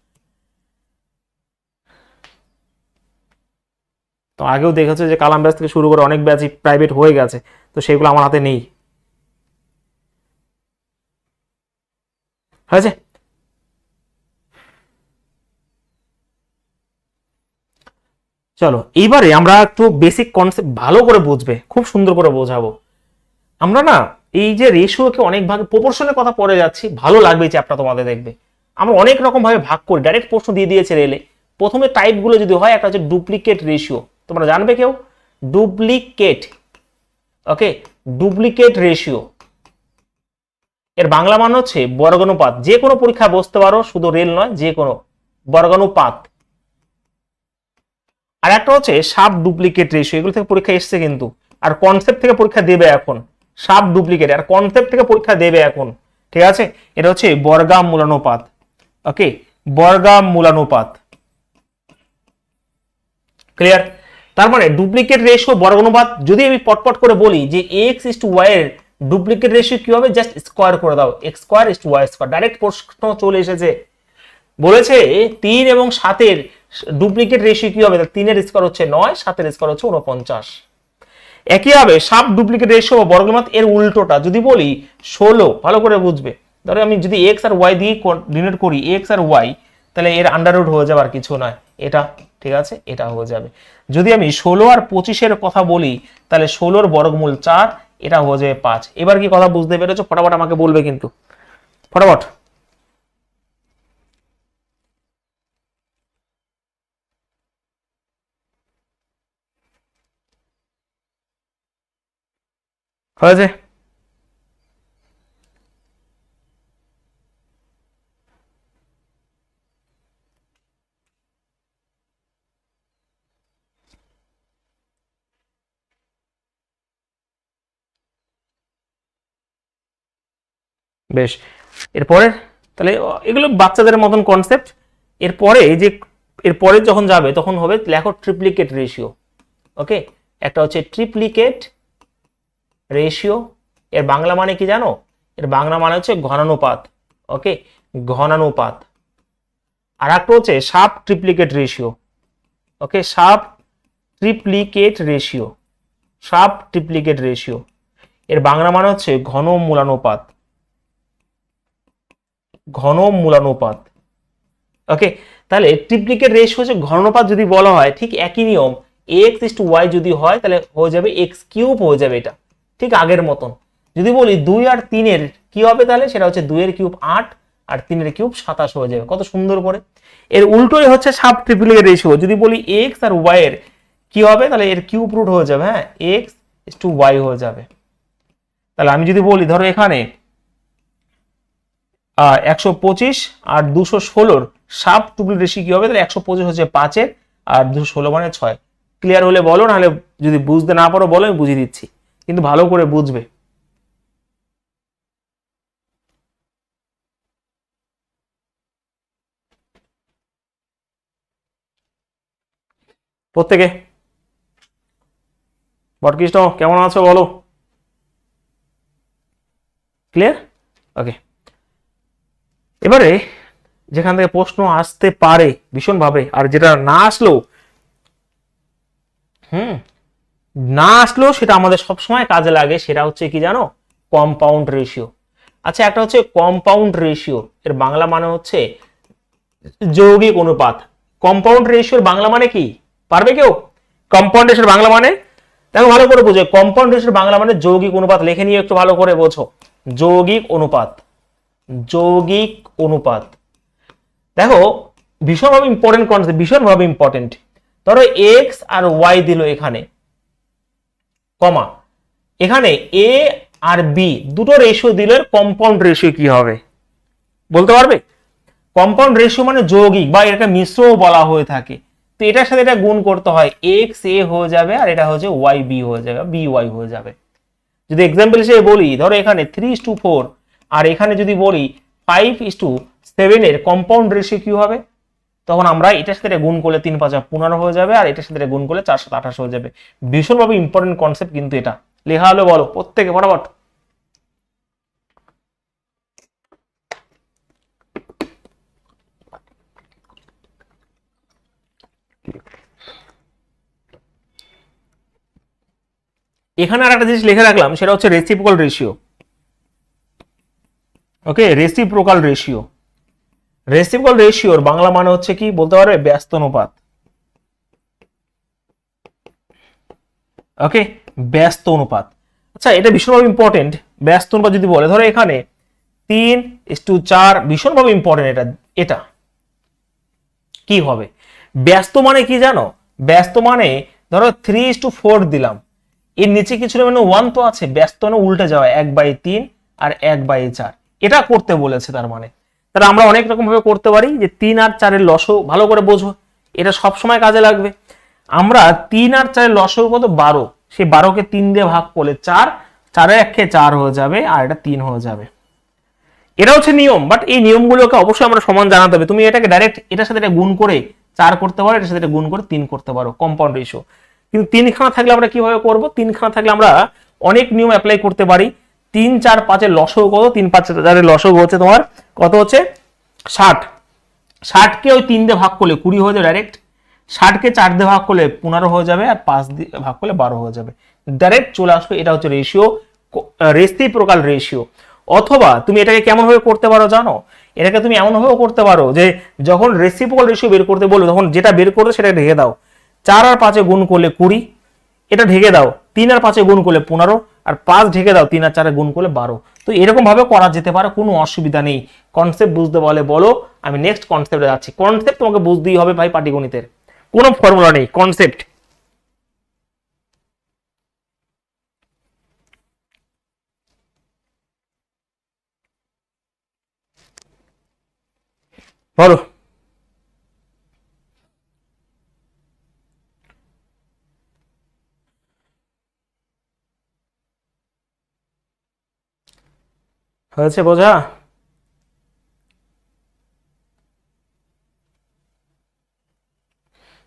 তো আগেও দেখেছো যে কালাম ব্যাচ থেকে শুরু করে অনেক ব্যাচই প্রাইভেট হয়ে গেছে, তো সেগুলো আমার হাতে নেই। হয়েছে? চলো এইবারে আমরা একটু বেসিক কনসেপ্ট ভালো করে বুঝবে, খুব সুন্দর করে বোঝাবো। আমরা না এই যে রেশিওকে অনেক ভাগে, প্রপোর্শনের কথা পড়ে যাচ্ছি, ভালো লাগবে এই চ্যাপ্টার তোমাদের, দেখবে আমরা অনেক রকম ভাবে ভাগ করি, ডাইরেক্ট প্রশ্ন দিয়ে দিয়েছে রেলে। প্রথমে টাইপগুলো যদি হয়, একটা হচ্ছে ডুপ্লিকেট রেশিও, তোমরা জানবে কেউ? ডুপ্লিকেট, ওকে, ডুপ্লিকেট রেশিও এর বাংলা মান হচ্ছে বর্গানুপাত। যে কোনো পরীক্ষায় বসতে পারো, শুধু রেল নয়, যে কোনো বর্গানুপাত। আর একটা হচ্ছে সাব ডুপ্লিকেট রেশিও, এগুলো থেকে পরীক্ষা এসছে কিন্তু, আর কনসেপ্ট থেকে পরীক্ষা দেবে এখন, সাব ডুপ্লিকেট আর কনসেপ্ট থেকে পরীক্ষা দেবে এখন, ঠিক আছে? এটা হচ্ছে বর্গামূলানুপাত, ওকে, বর্গামূলানুপাত, ক্লিয়ার? তার মানে ডুপ্লিকেট রেশিও বর্গানুপাত, যদি আমি পটপট করে বলি যে এক্স ইস টু ওয়াই এর ডুপ্লিকেট রেশিও কি হবে, জাস্ট স্কোয়ার করে দাও, X square is to Y square, direct প্রশ্ন চলে এসেছে। বলেছে 3 এবং 7 এর ডুপ্লিকেট রেশিও কি হবে, 3 এর স্কোয়ার হচ্ছে 9, 7 এর স্কোয়ার হচ্ছে 49। একইভাবে সাব ডুপ্লিকেট রেশিও বা বর্গমূল এর উল্টোটা যদি বলি 16, ভালো করে বুঝবে, ধরো আমি যদি এক্স আর ওয়াই দিয়ে ডিনোট করি, এক্স আর ওয়াই, তাহলে এর আন্ডার রুট হয়ে যাবে, আর কিছু নয়, এটা, ঠিক আছে, এটা হয়ে যাবে। যদি আমি 16 আর 25-এর কথা বলি, তাহলে 16-র বর্গমূল 4, এটা হয়ে যাবে 5। এবার কি কথা বুঝতে পেরেছো? ফটাফট আমাকে বলবে কিন্তু, ফটাফট। হয়েছে? বেশ, এরপরে তাহলে এগুলো বাচ্চাদের মতন কনসেপ্ট। এরপরে যে এরপরে যখন যাবে তখন হবে, লেখো ট্রিপ্লিকেট রেশিও, ওকে, একটা হচ্ছে ট্রিপ্লিকেট রেশিও, এর বাংলা মানে কি জানো? এর বাংলা মানে হচ্ছে ঘনানুপাত, ওকে, ঘনানুপাত। আর একটা হচ্ছে sub triplicate ratio, okay, sub triplicate ratio, sub triplicate ratio, এর বাংলা মানে হচ্ছে ঘনমূলানুপাত, ঘনমূলানুপাত, ওকে। তাহলে ট্রিপ্লিকেট রেশিও হচ্ছে ঘননুপাত যদি বলা হয়, ঠিক একই নিয়ম, এক্স ইস টু ওয়াই যদি হয়, তাহলে হয়ে যাবে এক্স কিউব হয়ে যাবে, এটা ঠিক আগের মতন। যদি বলি 2 আর 3 এর কি হবে তাহলে সেটা হচ্ছে 2 এর কিউব 8 আর 3 এর কিউব 27 হয়ে যাবে। কত সুন্দর করে। এর উল্টোই হচ্ছে সাব ট্রিপলেট রেশিও। যদি বলি x আর y এর কি হবে তাহলে এর কিউব রুট হয়ে যাবে, হ্যাঁ x টু y হয়ে যাবে। তাহলে আমি যদি বলি ধরো এখানে 125 আর 216 সাব ট্রিপলেট রেশিও কি হবে তাহলে 125 হচ্ছে 5 এর আর 216 মানে 6। ক্লিয়ার হলে বলো, নাহলে যদি বুঝতে না পারো বলো, আমি বুঝিয়ে দিচ্ছি, কিন্তু ভালো করে বুঝবে। প্রত্যেকে বটকৃষ্ণ কেমন আছো বলো? ক্লিয়ার? ওকে, এবারে যেখান থেকে প্রশ্ন আসতে পারে ভীষণভাবে, আর যেটা না আসলেও না আসলেও সেটা আমাদের সবসময় কাজে লাগে, সেটা হচ্ছে কি জানো? Compound ratio. আচ্ছা, একটা হচ্ছে কম্পাউন্ড রেশিও, এর বাংলা মানে হচ্ছে যৌগিক অনুপাত। কম্পাউন্ড রেশিওর বাংলা মানে কি পারবে কেউ? কম্পাউন্ড রেশিওর বাংলা মানে, দেখো ভালো করে বোঝো, কম্পাউন্ড রেশিওর বাংলা মানে যৌগিক অনুপাত। লিখে নিয়ে একটু ভালো করে বোঝো, যৌগিক অনুপাত। যৌগিক অনুপাত, দেখো ভীষণভাবে ইম্পর্টেন্ট কনসেপ্ট, ভীষণভাবে ইম্পর্টেন্ট। ধরো এক্স আর ওয়াই দিল এখানে, কমা, এখানে এ আর বি দুটো রেশিও দিলে কম্পাউন্ড রেশিও কি হবে বলতে পারবে? কম্পাউন্ড রেশিও মানে যৌগিক বা এটাকে মিশ্রও বলা হয়ে থাকে। তো এটার সাথে এটা গুণ করতে হয়, এক্স এ হয়ে যাবে আর এটা হচ্ছে ওয়াই বি হয়ে যাবে, বি ওয়াই হয়ে যাবে। যদি এক্সাম্পল হিসেবে বলি, ধরো এখানে 3:4 আর এখানে যদি বলি 5:7 এর কম্পাউন্ড রেশিও কি হবে, তখন আমরা এটার সাথে গুণ করলে 3×5=15 হয়ে যাবে আর এটার সাথে গুণ করলে 4×7=28 হয়ে যাবে। ভীষণভাবে ইম্পর্টেন্ট কনসেপ্ট কিন্তু এটা। লেখা হলো বলো প্রত্যেকে ফটাফট। এখানে আর একটা জিনিস লিখে রাখলাম, সেটা হচ্ছে রেসিপ্রোকাল রেশিও। ওকে, রেসিপ্রোকাল রেশিও। রেসিপ্রোকাল রেশিওর বাংলা মানে হচ্ছে কি বলতে পারবে? ব্যস্ত অনুপাত। ওকে, ব্যস্ত অনুপাত। আচ্ছা, এটা ভীষণভাবে ইম্পর্টেন্ট। ব্যস্ত অনুপাত যদি বলে, ধরো এখানে 3:4, ভীষণভাবে ইম্পর্টেন্ট এটা। এটা কি হবে? ব্যস্ত মানে কি জানো? ব্যস্ত মানে ধরো 3:4 দিলাম, এর নিচে কিছু মানে 1 তো আছে, ব্যস্ত মানে উল্টে যাওয়া, 1/3 আর 1/4, এটা করতে বলেছে। তার মানে তাহলে আমরা অনেক রকম ভাবে করতে পারি, যে 3 আর 4 এর লসও, ভালো করে বোঝো, এটা সবসময় কাজে লাগবে। আমরা 3 আর 4 এর লসও কত? 12। সেই 12কে 3 দিয়ে ভাগ করলে 4, 4 এর 1 4 হয়ে যাবে আর এটা 3 হয়ে যাবে। এটা হচ্ছে নিয়ম, বাট এই নিয়মগুলোকে অবশ্যই আমরা সমান জানাতে হবে। তুমি এটাকে ডাইরেক্ট এটার সাথে এটা গুণ করে 4 করতে পারো, এটার সাথে এটা গুণ করে 3 করতে পারো, কম্পাউন্ড রেশিও। কিন্তু 3খানা থাকলে আমরা কিভাবে করব? 3খানা থাকলে আমরা অনেক নিয়ম অ্যাপ্লাই করতে পারি। 3 4 5 এর লসও কত? 3 5 4 এর লসও হচ্ছে তোমার কত হচ্ছে? 60। 60কে ওই 3 দিয়ে ভাগ করলে 20 হয়ে যাবে ডাইরেক্ট। 60কে 4 দিয়ে ভাগ করলে 15 হয়ে যাবে আর 5 দিয়ে ভাগ করলে 12 হয়ে যাবে, ডাইরেক্ট চলে আসবে। এটা হচ্ছে রেশিও, রেসিপ্রোকাল রেশিও। অথবা তুমি এটাকে কেমন ভাবে করতে পারো জানো? এটাকে তুমি এমন ভাবেও করতে পারো যে যখন রেসিপ্রোকাল রেশিও বের করতে বলবে, তখন যেটা বের করবে সেটা ঢেকে দাও। 4 আর 5 গুণ করলে 20, এটা ঢেকে দাও। 3 আর 5 গুণ করলে 15 আর 5 ঢেকে দাও, 3 আর 4 গুণ করলে 12। তো এরকম ভাবে করা যেতে পারে, কোনো অসুবিধা নেই। কনসেপ্ট বুঝতে বলে বলো, আমি নেক্সট কনসেপ্টে যাচ্ছি। কনসেপ্ট তোমাকে বুঝতেই হবে ভাই, পাটিগণিতের কোনো ফর্মুলা নেই, কনসেপ্ট। বলো। হয়েছে বোঝা?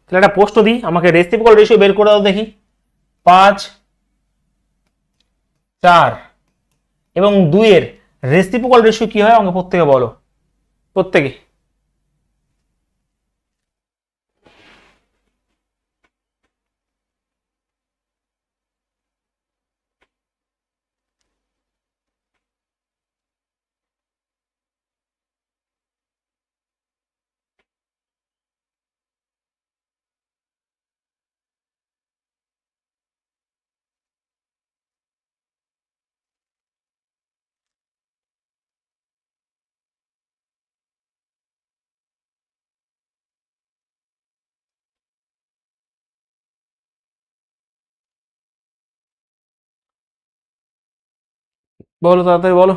তাহলে একটা প্রশ্ন দিই, আমাকে রেসিপ্রোকাল রেশিও বের করে দাও দেখি। 5, 4 এবং 2 এর রেসিপ্রোকাল রেশিও কি হয় আমাকে প্রত্যেকে বলো, প্রত্যেকে। বলো তাড়াতাড়ি বলো।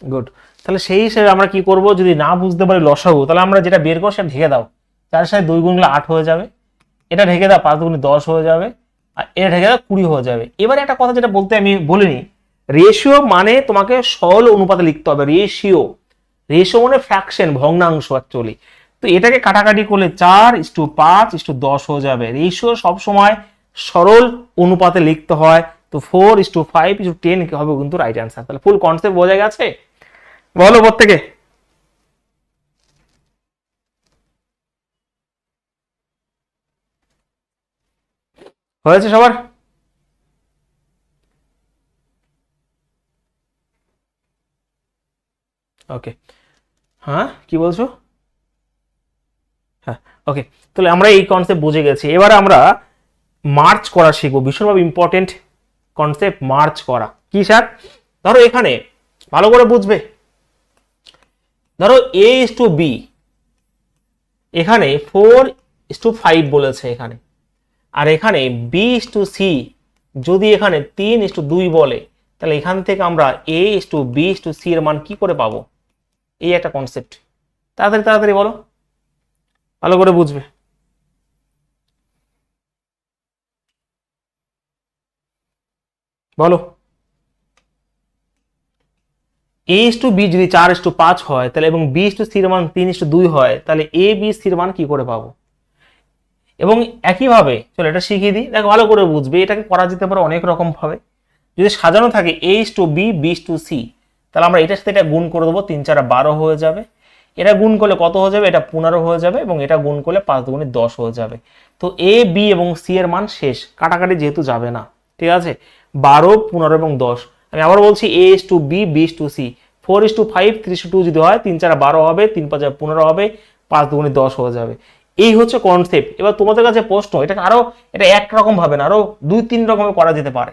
গুড। তাহলে সেই হিসেবে আমরা কি করব, যদি না বুঝতে পারি লসাগু, তাহলে আমরা যেটা বের করবো সেটা ঢেকে দাও। 4 2 গুণ 8 হয়ে যাবে, এটা ঢেকে দাও 5 দুগুণে 10 হয়ে যাবে, আর এটা ঢেকে দাও 20 হয়ে যাবে। এবারে একটা কথা যেটা বলতে আমি বলিনি, রেশিও মানে তোমাকে সরল অনুপাতে লিখতে হবে। রেশিও, রেশিও মানে ফ্র্যাকশন, ভগ্নাংশ অ্যাকচুয়ালি। তো এটাকে কাটাকাটি করলে 4:5:10 হয়ে যাবে। রেশিও সবসময় সরল অনুপাতে লিখতে হয়। তো 4:5:10 হবে কিন্তু রাইট অ্যান্সার। তাহলে ফুল কনসেপ্ট বোঝা গেছে? বলো প্রত্যেকে। হয়েছে সবার? ওকে। হ্যাঁ কি বলছো? হ্যাঁ ওকে। তাহলে আমরা এই কনসেপ্ট বুঝে গেছি। এবার আমরা মার্চ করা শিখবো, ভীষণভাবে ইম্পর্টেন্ট কনসেপ্ট মার্চ করা। কি স্যার? ধরো এখানে ভালো করে বুঝবে, ধরো A:B, এখানে 4:5 বলেছে এখানে, আর এখানে B:C যদি এখানে 3:2 বলে, তাহলে এখান থেকে আমরা A:B:C এর মান কি করে পাবো? এই একটা কনসেপ্ট। তাড়াতাড়ি তাড়াতাড়ি বলো, ভালো করে বুঝবে। বলো। A:B যদি 4:5 হয় তাহলে, এবং B:C এর মান 3:2 হয়, তাহলে A,B,C এর মান কি করে পাবো? এবং একইভাবে চলো এটা শিখিয়ে দিই, দেখো ভালো করে বুঝবে। এটাকে করা যেতে পারে অনেক রকম ভাবে। যদি সাজানো থাকে A:B, B:C, তাহলে আমরা এটার সাথে এটা গুণ করে দেবো, 3 4 12 হয়ে যাবে। এটা গুণ করলে কত হয়ে যাবে? এটা 15 হয়ে যাবে, এবং এটা গুণ করলে 5 দুগুণে 10 হয়ে যাবে। তো A, B এবং C এর মান শেষ, কাটাকাটি যেহেতু যাবে না, ঠিক আছে? 12 15 এবং 10। আমি আবার বলছি A:B, B:C, 4:5 3:2 যদি হয়, 3 4 12 হবে, 3 5 15 হবে, 5 দুগুণে 10 হয়ে যাবে। এই হচ্ছে কনসেপ্ট। এবার তোমাদের কাছে প্রশ্ন, এটাকে আরো, এটা একরকম ভাবে না, আরো 2-3 রকমের করা যেতে পারে।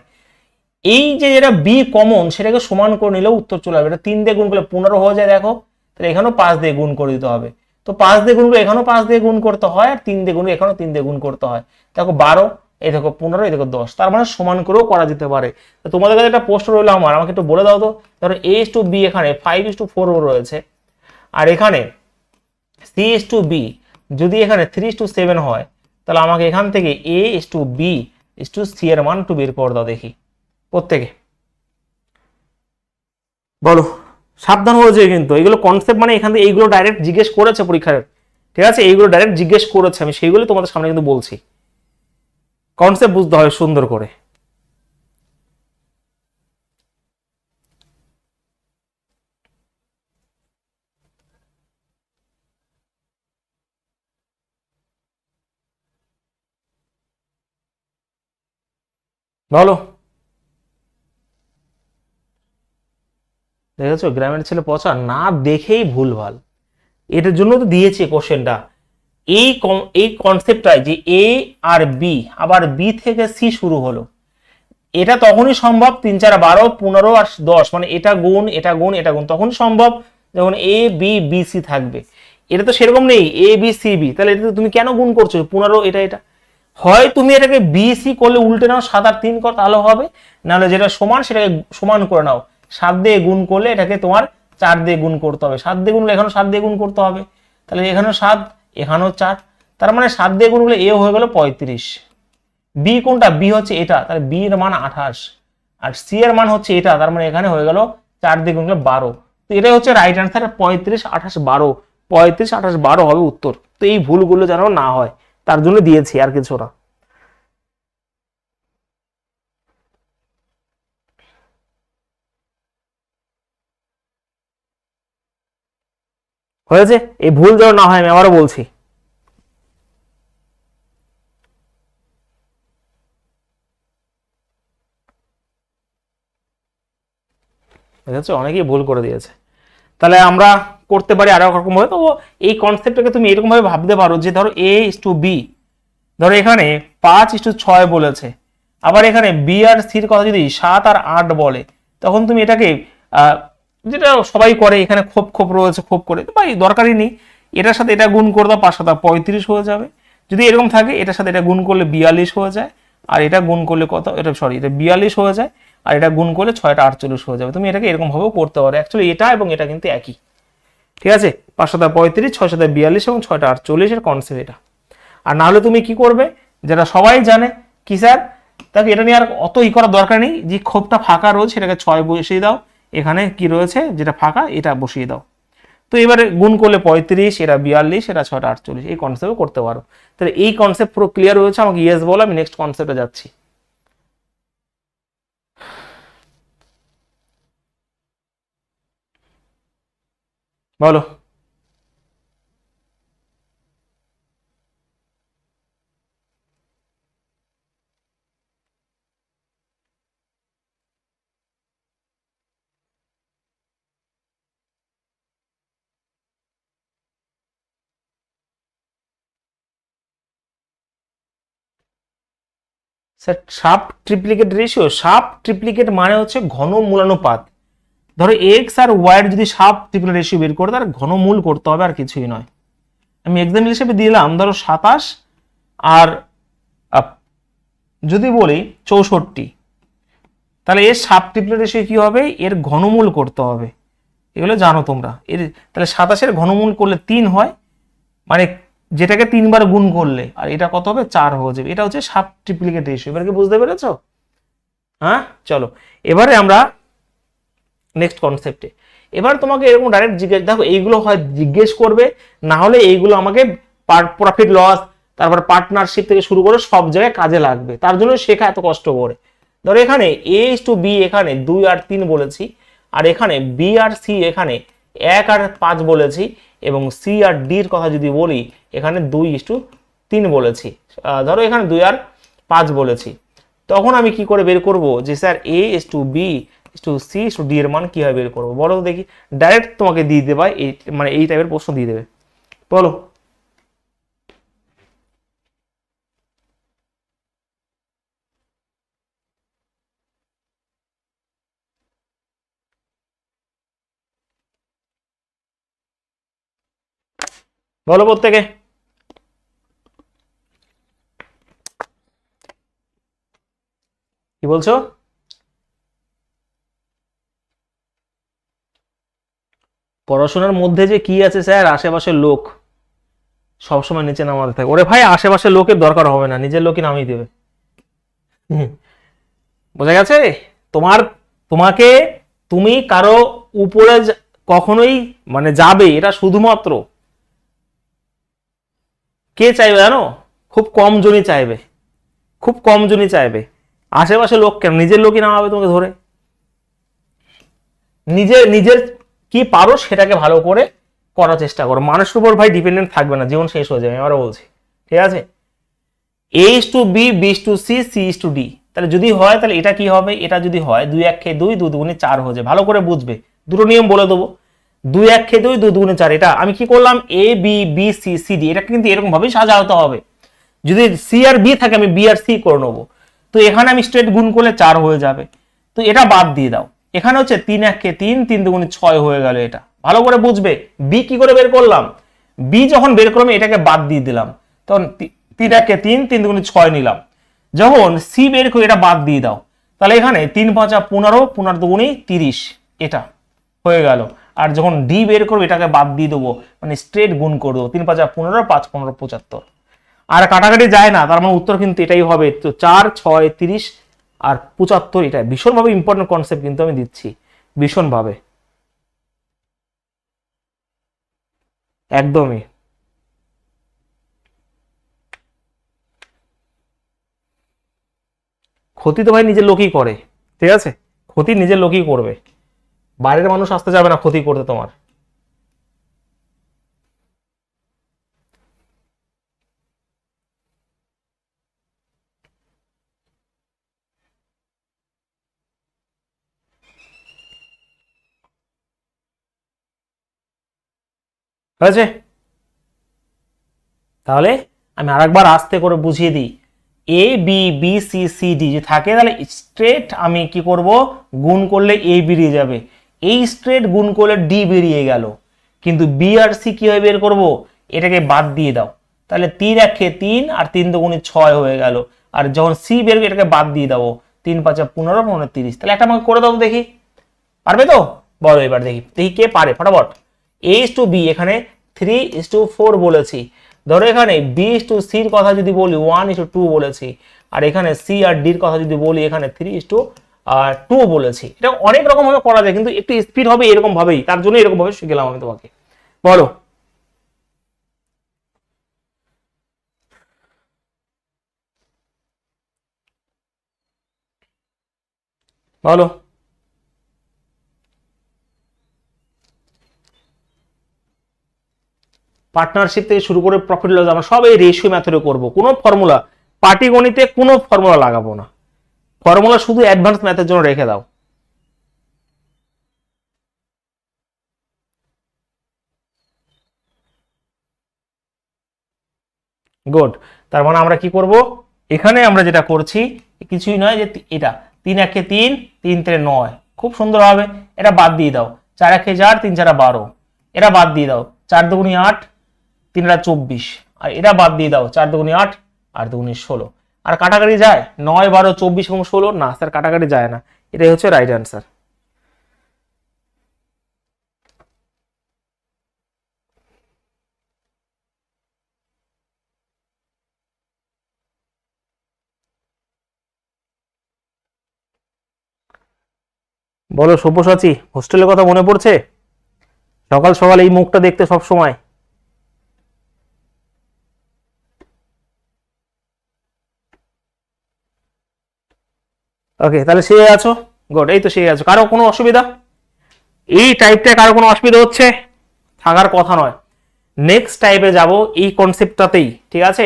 এই যে যেটা বি কমন, সেটাকে সমান করে নিলেও উত্তর চলে আসবে। এটা 3 দিয়ে গুণ করলে 15 হয়ে যায়, দেখো। তাহলে এখানেও 5 দিয়ে গুণ করে দিতে হবে। তো 5 দিয়ে গুণ করলে এখানেও 5 দিয়ে গুণ করতে হয়, আর 3 দিয়ে গুণ এখানেও 3 দিয়ে গুণ করতে হয়। দেখো 12, এই দেখো 15, এই দেখো 10, তার মানে সমান করেও করা যেতে পারে। তো তোমাদের কাছে একটা প্রশ্ন রইলো আমার, আমাকে একটু বলে দাও তো। ধরো A:B এখানে 5:4 রয়েছে, আর এখানে C:B যদি এখানে 3:7 হয়, তাহলে আমাকে এখান থেকে A:B:C এর মান একটু বের করে দাও দেখি প্রত্যেকে। বলো। সাবধান হয়ে যায় কিন্তু, এইগুলো কনসেপ্ট মানে এখান থেকে এইগুলো ডাইরেক্ট জিজ্ঞেস করেছে পরীক্ষায়, ঠিক আছে? এইগুলো ডাইরেক্ট জিজ্ঞেস করেছে, আমি সেইগুলো তোমাদের সামনে কিন্তু বলছি। কনসেপ্ট বুঝতে হয় সুন্দর করে। বলো। দেখেছো গ্রামের ছেলে পচা, না দেখেই ভুলভাল। এটার জন্য তো দিয়েছে কোশ্চেনটা। এই কনসেপ্টটাই যে এ আর বি, আবার বি থেকে সি শুরু হলো, এটা তখনই সম্ভব 3 4 12 15 আর 10, মানে এটা গুণ এটা গুণ এটা গুণ, তখন সম্ভব যখন A,B,B,C থাকবে। এটা তো সেরকম নেই A,B,C,B, তাহলে এটা তুমি কেন গুণ করছো 15 এটা এটা? হয় তুমি এটাকে BC করলে উল্টে নাও, 7 আর 3 কর, তাহলে হবে। নাহলে যেটা সমান সেটাকে সমান করে নাও, 7 দিয়ে গুণ করলে এটাকে তোমার 4 দিয়ে গুণ করতে হবে, 7 দিয়ে গুণ করলে এখানেও 7 দিয়ে গুণ করতে হবে, তাহলে এখানেও 7 এখানেও 4, তার মানে 7 দিয়ে গুণ করলে এ হয়ে গেল 35। বি কোনটা? বি হচ্ছে এটা, তাহলে বি এর মান 28, আর সি এর মান হচ্ছে এটা, তার মানে এখানে হয়ে গেল 4 দিয়ে গুণ করলে 12। তো এটাই হচ্ছে রাইট অ্যান্সার, 35 28 12, 35 28 12 হবে উত্তর। তো এই ভুলগুলো যেন না হয় তার জন্য দিয়েছি, আর কিছু না। হয়েছে? এই ভুল যেন না হয় আমি আবারও বলছি। বুঝেছো, অনেকেই ভুল করে দিয়েছে। তাহলে আমরা করতে পারি আরো রকম ভাবে। তো এই কনসেপ্টটাকে তুমি এরকম ভাবে ভাবতে পারো যে ধরো A:B, ধরো এখানে 5:6 বলেছে, আবার এখানে বি আর সির কথা যদি 7 আর 8 বলে, তখন তুমি এটাকে যেটা সবাই করে, এখানে খোপ খোপ রয়েছে, খোপ করে ভাই দরকারই নেই, এটার সাথে এটা গুণ করে দাও, 5 7 35 হয়ে যাবে। যদি এরকম থাকে এটার সাথে এটা গুণ করলে 42 হয়ে যায়, আর এটা গুণ করলে কত, এটা সরি এটা 42 হয়ে যায়, আর এটা গুণ করলে 6টা 48 হয়ে যাবে। তুমি এটাকে এরকম ভাবেও করতে পারো, অ্যাকচুয়ালি এটা এবং এটা কিন্তু একই, ঠিক আছে। 5 7 35, 6 7 42 এবং 6টা 48 এর কনসেপ্ট এটা। আর না হলে তুমি কি করবে, যেটা সবাই জানে কি স্যার, তাকে এটা নিয়ে আর অত ই করার দরকার নেই, যে ক্ষোভটা ফাঁকা রয়েছে সেটাকে 6 বসিয়ে দাও, এখানে কি রয়েছে যেটা ফাঁকা এটা বসিয়ে দাও। তো এবারে গুণ করলে 35, এটা 42, এটা 6টা 48, এই কনসেপ্টও করতে পারো। তাহলে এই কনসেপ্ট পুরো ক্লিয়ার হয়েছে, আমাকে ইয়েস বলো, আমি নেক্সট কনসেপ্টে যাচ্ছি। বলো। Sir sub triplicate ratio, sub ট্রিপ্লিকেট মানে হচ্ছে ঘন মূলানুপাত। ধরো এক্স আর ওয়াই এর যদি সাব ট্রিপ্লিকেট রেশিও বের করে তার ঘনমূল করতে হবে, আর কিছুই নয়। আমি এক্সাম্পল হিসেবে দিলাম, ধরো 27 আর যদি বলি 64, তাহলে এর সাব ট্রিপ্লিকেট রেশিও কি হবে, এর ঘনমূল করতে হবে, এগুলো জানো তোমরা। এর তাহলে 27-এর ঘনমূল করলে 3 হয়, মানে যেটাকে 3 বার গুণ করলে, আর এটা কত হবে 4 হয়ে যাবে। এটা হচ্ছে সাব ট্রিপ্লিকেট রেশিও। এবার কি বুঝতে পেরেছো? হ্যাঁ, চলো এবারে আমরা নেক্সট কনসেপ্টে। এবার তোমাকে এরকম ডাইরেক্ট জিজ্ঞেস, দেখো এইগুলো হয় জিজ্ঞেস করবে, না হলে এইগুলো আমাকে প্রফিট লস, তারপর পার্টনারশিপ থেকে শুরু করে সব জায়গায় কাজে লাগবে, তার জন্য শেখা এত কষ্ট করে। ধরো এখানে এ ইস টু বি, এখানে 2 আর 3 বলেছি, আর এখানে বি আর সি এখানে 1 আর 5 বলেছি, এবং সি আর ডির কথা যদি বলি এখানে 2:3 বলেছি। ধরো এখানে 2 আর 5 বলেছি, তখন আমি কি করে বের করব যে sir A is to B is to C is to D এর মান কিভাবে বের করবো, বলো তো দেখি। ডাইরেক্ট তোমাকে দিয়ে দেবে, এই মানে এই টাইপের প্রশ্ন দিয়ে দেবে, বলো। বলো প্রত্যেকে। কি বলছো? পড়াশোনার মধ্যে যে কি আছে স্যার, আশেপাশের লোক সবসময় নিচে নামাতে থাকে। ওরে ভাই, আশেপাশের লোকের দরকার হবে না, নিজের লোকই নামিয়ে দেবে। বোঝা গেছে? তোমাকে তুমি কারো উপরে কখনোই মানে যাবে, এটা শুধুমাত্র কে চাইবে জানো? খুব কম জনই চাইবে, খুব কম জনই চাইবে। আশেপাশে লোক কেন, নিজের লোকই নামাবে তোমাকে ধরে। নিজের নিজের কি পারো সেটাকে ভালো করে করার চেষ্টা করো, মানুষের উপর ভাই ডিপেন্ডেন্ট থাকবে না, জীবন শেষ হয়ে যাবে। আমি আরো বলছি, ঠিক আছে। A is to b, b is to c, c is to d. তাহলে যদি হয় তাহলে এটা কি হবে, এটা যদি হয় 2 1 খেয়ে 2, 2 2 4 হয়ে যায়। ভালো করে বুঝবে, দুটো নিয়ম বলে দেবো। 2 1 খেয়ে 2, 2 2 4। এটা আমি কি করলাম, a b b c c d, এটা কিন্তু এরকম ভাবেই সাজাতে হবে। যদি সি আর বি থাকে আমি বি আর সি করে নেবো। তো এখানে আমি স্ট্রেট গুণ করলে 4 হয়ে যাবে, তো এটা বাদ দিয়ে দাও। এখানে হচ্ছে 3 1 কে 3, 3 2 6 হয়ে গেল। এটা ভালো করে বুঝবে। বি কি করে বের করলাম, বি যখন বের করলাম এটাকে বাদ দিয়ে দিলাম, তখন 3 1 কে 3, 3 2 6 নিলাম। যখন সি বের করে এটা বাদ দিয়ে দাও, তাহলে এখানে 3 5 15, 15 2 30, এটা হয়ে গেল। আর যখন ডি বের করবো এটাকে বাদ দিয়ে দেবো, মানে স্ট্রেট গুণ করে দেবো, 3 5 15, 5 15 75। আর কাটাকাটি যায় না, তার মানে উত্তর কিন্তু এটাই হবে। তো 4 6 30 আর 75। এটা ভীষণভাবে ইম্পর্টেন্ট কনসেপ্ট কিন্তু আমি দিচ্ছি, ভীষণভাবে, একদমই। ক্ষতি তো ভাই নিজের লোকই করে, ঠিক আছে। ক্ষতি নিজের লোকই করবে, বাইরের মানুষ আসতে যাবে না ক্ষতি করতে তোমার। হয়েছে? তাহলে আমি আরেকবার আস্তে করে বুঝিয়ে দিই। A b b c c d যে থাকে, তাহলে স্ট্রেট আমি কি করব, গুণ করলে এ বেরিয়ে যাবে, এই স্ট্রেট গুণ করলে ডি বেরিয়ে গেল। কিন্তু বি আর সি কিভাবে বের করব, এটাকে বাদ দিয়ে দাও। তাহলে 3 1 3 আর 3 দুগুণে 6 হয়ে গেল। আর যখন সি বের করে এটাকে বাদ দিয়ে দেবো, 3 5 15 15 30। তাহলে একটা আমাকে করে দাও তো দেখি, পারবে তো? বলো এবার দেখি দেখি কে পারে ফটাফট। A/B এখানে 3:4 বলেছি। ধরো এখানে B/C এর কথা যদি বলি 1:2 বলেছি, আর এখানে সি আর ডির কথা যদি বলি এখানে 3:2 বলেছি। এটা অনেক রকম ভাবে করা যায়, কিন্তু একটু স্পিড হবে এরকম ভাবেই, তার জন্য এরকম ভাবে শিখলাম আমি তোমাকে। বলো বলো। পার্টনারশিপ থেকে শুরু করে প্রফিট লস আমরা সব এই রেশিও মেথডে করব। কোনো ফর্মুলা, পাটিগণিতে কোনো ফর্মুলা লাগাবো না, ফর্মুলা শুধু অ্যাডভান্স ম্যাথের জন্য রেখে দাও। গুড। তার মানে আমরা কি করব, এখানে আমরা যেটা করছি কিছুই নয়, যে এটা 3 1 3 3 3 9, খুব সুন্দর হবে। এটা বাদ দিয়ে দাও, 4 1 4 3 4 12, এটা বাদ দিয়ে দাও, 4 দুগুণে 8 3 24, আর এটা বাদ দিয়ে দাও, 4 দুগুণে 8 আর দুগুণে 16। আর কাটাকাটি যায় 9 12 24 এবং 16? না স্যার, কাটাকাটি যায় না। এটাই হচ্ছে রাইট অ্যান্সার। বলো সব্যসাচী, হোস্টেলের কথা মনে পড়ছে? সকাল সকাল এই মুখটা দেখতে সব সময়। ওকে, তাহলে সে আছো। গুড, এই তো সে আছো। কারো কোনো অসুবিধা? এই টাইপটা কারো কোনো অসুবিধা হচ্ছে? থাকার কথা নয়। নেক্সট টাইপে যাব এই কনসেপ্টটাতেই, ঠিক আছে?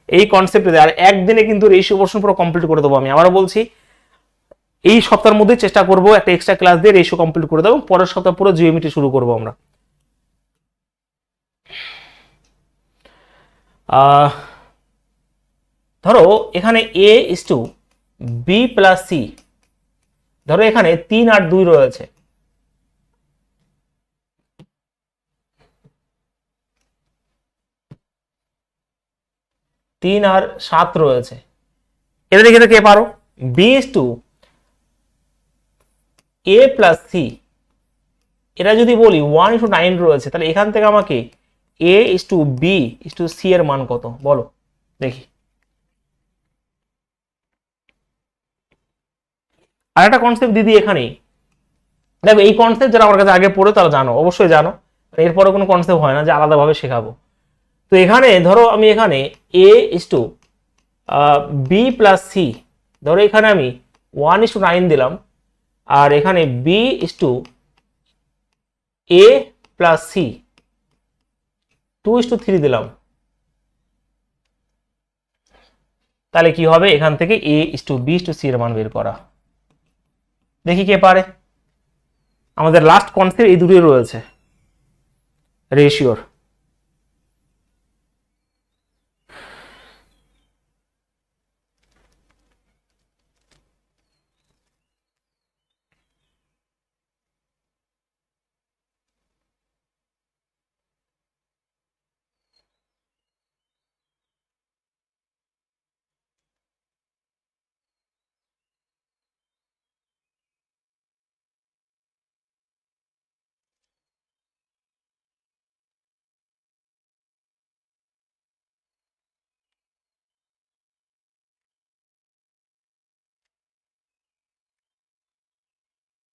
এই কনসেপ্টে আর একদিনে কিন্তু রেশিও পোর্শন পুরো কমপ্লিট করে দেবো আমি। আবারও বলছি, এই সপ্তাহের মধ্যে চেষ্টা করবো একটা এক্সট্রা ক্লাস দিয়ে রেশিও কমপ্লিট করে দেবো। পরের সপ্তাহ পুরো জিওমেট্রি শুরু করবো আমরা। ধরো এখানে A/B+C, ধরো এখানে 3 আর 2 রয়েছে, 3 আর 7 রয়েছে। এটা দেখে কে পারো? B/A+C, এটা যদি বলি 1:9 রয়েছে, তাহলে এখান থেকে আমাকে A/B/C এর মান কত বলো দেখি। আর একটা কনসেপ্ট দিদি এখানেই দেখো, এই কনসেপ্ট যারা আমার কাছে আগে পড়ে তারা জানো, অবশ্যই জানো। এরপরে কোনো কনসেপ্ট হয় না যে আলাদাভাবে শেখাবো। তো এখানে ধরো আমি এখানে A/B+C, ধরো এখানে আমি 1:9 দিলাম, আর এখানে B/A+C 2:3 দিলাম। তাহলে কি হবে, এখান থেকে A/B/C এর মান বের করা। দেখি কে পারে। আমাদের লাস্ট কনসেপ্ট এই দুটোই রয়েছে রেশিওর।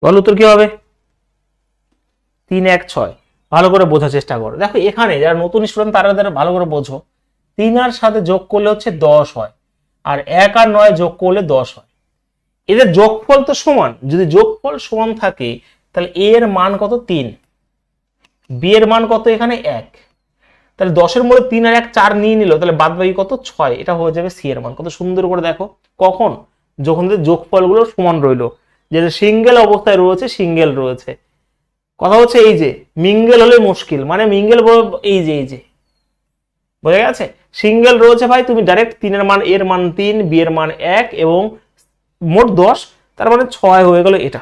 বলো উত্তর কি হবে? 3 1 6। ভালো করে বোঝার চেষ্টা করো। দেখো এখানে যারা নতুন স্টুডেন্ট তারা ভালো করে বোঝো, 3 আর 7 যোগ করলে হচ্ছে 10 হয়, আর 1 আর 9 যোগ করলে 10 হয়। এদের যোগফল তো সমান। যদি যোগফল সমান থাকে তাহলে A এর মান কত? 3। B এর মান কত? এখানে 1। তাহলে 10 এর মধ্যে 3 আর 1 4 নিয়ে নিল, তাহলে বাদ বাকি কত? 6। এটা হয়ে যাবে C এর মান। কত সুন্দর করে দেখো। কখন? যখন যোগফলগুলো সমান রইলো, যেটা সিঙ্গেল অবস্থায় রয়েছে, সিঙ্গেল রয়েছে। কথা হচ্ছে এই যে মিঙ্গেল হলে মুশকিল, মানে মিঙ্গেল এই যে বোঝা গেছে। সিঙ্গেল রয়েছে ভাই, তুমি ডাইরেক্ট 3 এর মান, এর মান 3, B এর মান 1 এবং মোট 10, তার মানে 6 হয়ে গেল এটা,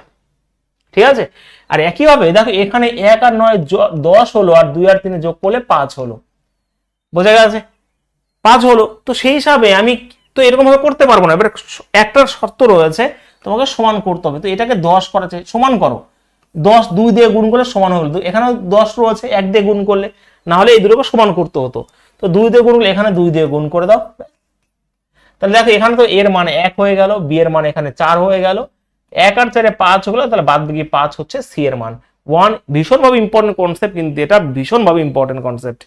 ঠিক আছে? আর একই ভাবে দেখো এখানে 1 আর 9 10 হলো, আর 2 আর 3 যোগ করলে 5 হলো। বোঝা গেছে? 5 হলো। তো সেই হিসাবে আমি তো এরকম ভাবে করতে পারবো না, এবার একটা শর্ত রয়েছে, তোমাকে সমান করতে হবে। তো এটাকে 10 করেছে, সমান করো, 10 2 দিয়ে গুণ করলে সমান হলো। এখানেও 10 রয়েছে, 1 দিয়ে গুণ করলে, না হলে এই দুটোকে সমান করতে হতো। তো 2 দিয়ে গুণ করলে এখানে 2 দিয়ে গুণ করে দাও। তাহলে দেখো এখানে তো এর মানে 1 হয়ে গেল, বি এর মানে এখানে 4 হয়ে গেল, 1 আর 4 5 হলো, তাহলে বাদ বাকি 5 হচ্ছে সি এর মান। ভীষণভাবে ইম্পর্টেন্ট কনসেপ্ট, কিন্তু এটা ভীষণভাবে ইম্পর্টেন্ট কনসেপ্ট।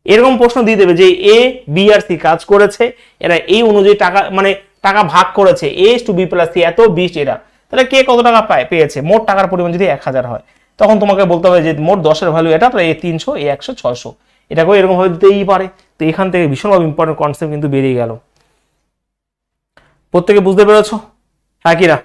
এরকম প্রশ্ন দিয়ে দেবে যে এ বি আর সি কাজ করেছে, এরা এই অনুযায়ী টাকা মানে টাকা ভাগ করেছে, এ টু বি প্লাস সি এত 20 এরা, তাহলে কে কত টাকা পেয়েছে, মোট টাকার পরিমাণ যদি 1000 হয়, তখন তোমাকে বলতে হবে যে মোট 10 এর ভ্যালু এটা, তাহলে এ 300, এ 100, 600, এটাকেও এরকম ভাবে দিতেই পারে। তো এখান থেকে ভীষণভাবে ইম্পর্টেন্ট কনসেপ্ট কিন্তু বেরিয়ে গেল। প্রত্যেকে বুঝতে পেরেছো? হ্যাঁ কিরা?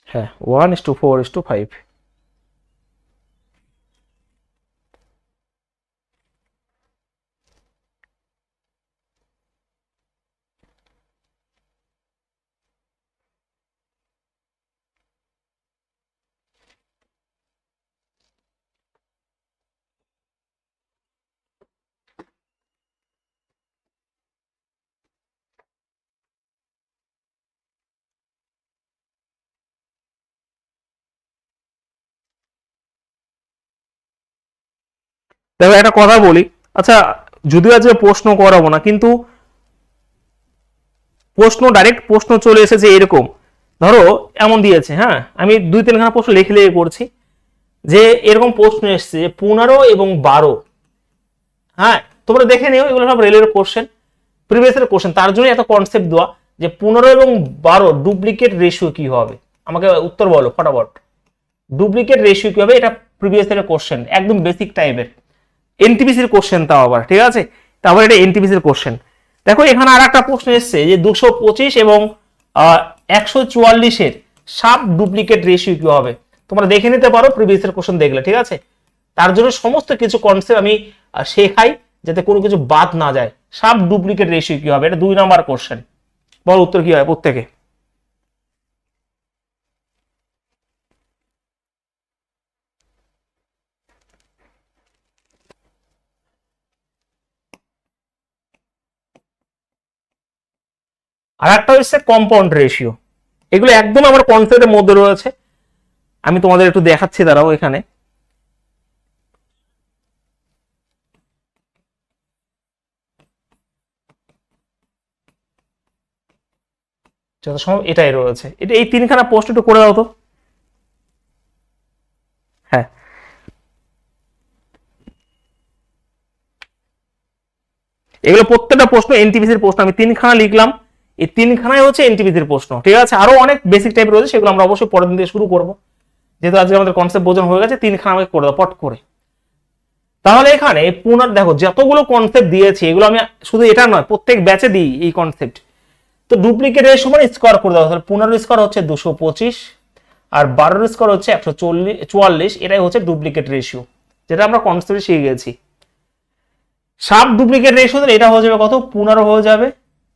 হ্যাঁ, 1:4:5। দেখো একটা কথা বলি, আচ্ছা যদিও আজকে প্রশ্ন করাবো না, কিন্তু প্রশ্ন ডাইরেক্ট প্রশ্ন চলে এসেছে এরকম, ধরো এমন দিয়েছে, হ্যাঁ আমি 2-3খানা প্রশ্ন লিখে লিখে করছি, যে এরকম প্রশ্ন এসছে 15 এবং 12, হ্যাঁ তোমরা দেখে নিও, এগুলো সব রেলের কোশ্চেন, প্রিভিয়াসের কোশ্চেন, তার জন্য এত কনসেপ্ট দেওয়া যে 15 এবং 12 ডুপ্লিকেট রেশিও কি হবে, আমাকে উত্তর বলো ফটাফট। ডুপ্লিকেট রেশিও কি হবে, এটা প্রিভিয়াসের কোশ্চেন, একদম বেসিক টাইপের, এনটিপিসির কোশ্চেন তাও আবার, ঠিক আছে, তারপর এটা এনটিপিসির কোশ্চেন। দেখো এখানে আর একটা প্রশ্ন এসছে যে 225 এবং 144-এর সাব ডুপ্লিকেট রেশিও কি হবে, তোমরা দেখে নিতে পারো প্রিভিয়াসের কোশ্চেন দেখলে, ঠিক আছে। তার জন্য সমস্ত কিছু কনসেপ্ট আমি শেখাই, যাতে কোনো কিছু বাদ না যায়। সাব ডুপ্লিকেট রেশিও কি হবে, এটা 2 নাম্বার কোশ্চেন, বল উত্তর কি হয় প্রত্যেকে। আর একটা হচ্ছে কম্পাউন্ড রেশিও, এগুলো একদম আমার কনসেপ্টের মধ্যে রয়েছে, আমি তোমাদের একটু দেখাচ্ছি, দাঁড়াও এখানে। যথাসম্ভব এটাই রয়েছে, এটা এই 3খানা পোস্ট একটু করে দাও তো। হ্যাঁ, এগুলো প্রত্যেকটা প্রশ্ন এনটিপিসির প্রশ্ন, আমি 3খানা লিখলাম, এই 3খানাই হচ্ছে এনটিপিসির প্রশ্ন, ঠিক আছে। আরো অনেক বেসিক টাইপ রয়েছে, সেগুলো আমরা অবশ্যই পরের দিন দিয়ে শুরু করবো, যেহেতু আজকে আমাদের কনসেপ্ট বোঝানো হয়ে গেছে। 3খানা আমাকে করে দাও পট করে। তাহলে এখানে দেখো যতগুলো কনসেপ্ট দিয়েছি, এগুলো আমি শুধু এটা নয়, প্রত্যেক ব্যাচে দিই এই কনসেপ্ট। তো ডুপ্লিকেট রেশিও মানে স্কোয়ার করে দাও, তাহলে 15 স্কোয়ার হচ্ছে 225, আর 12 স্কোয়ার হচ্ছে 144, এটাই হচ্ছে ডুপ্লিকেট রেশিও, যেটা আমরা কনসেপ্টে শিখে গেছি। সাব ডুপ্লিকেট রেশিও এটা হয়ে যাবে কত, 15 হয়ে যাবে,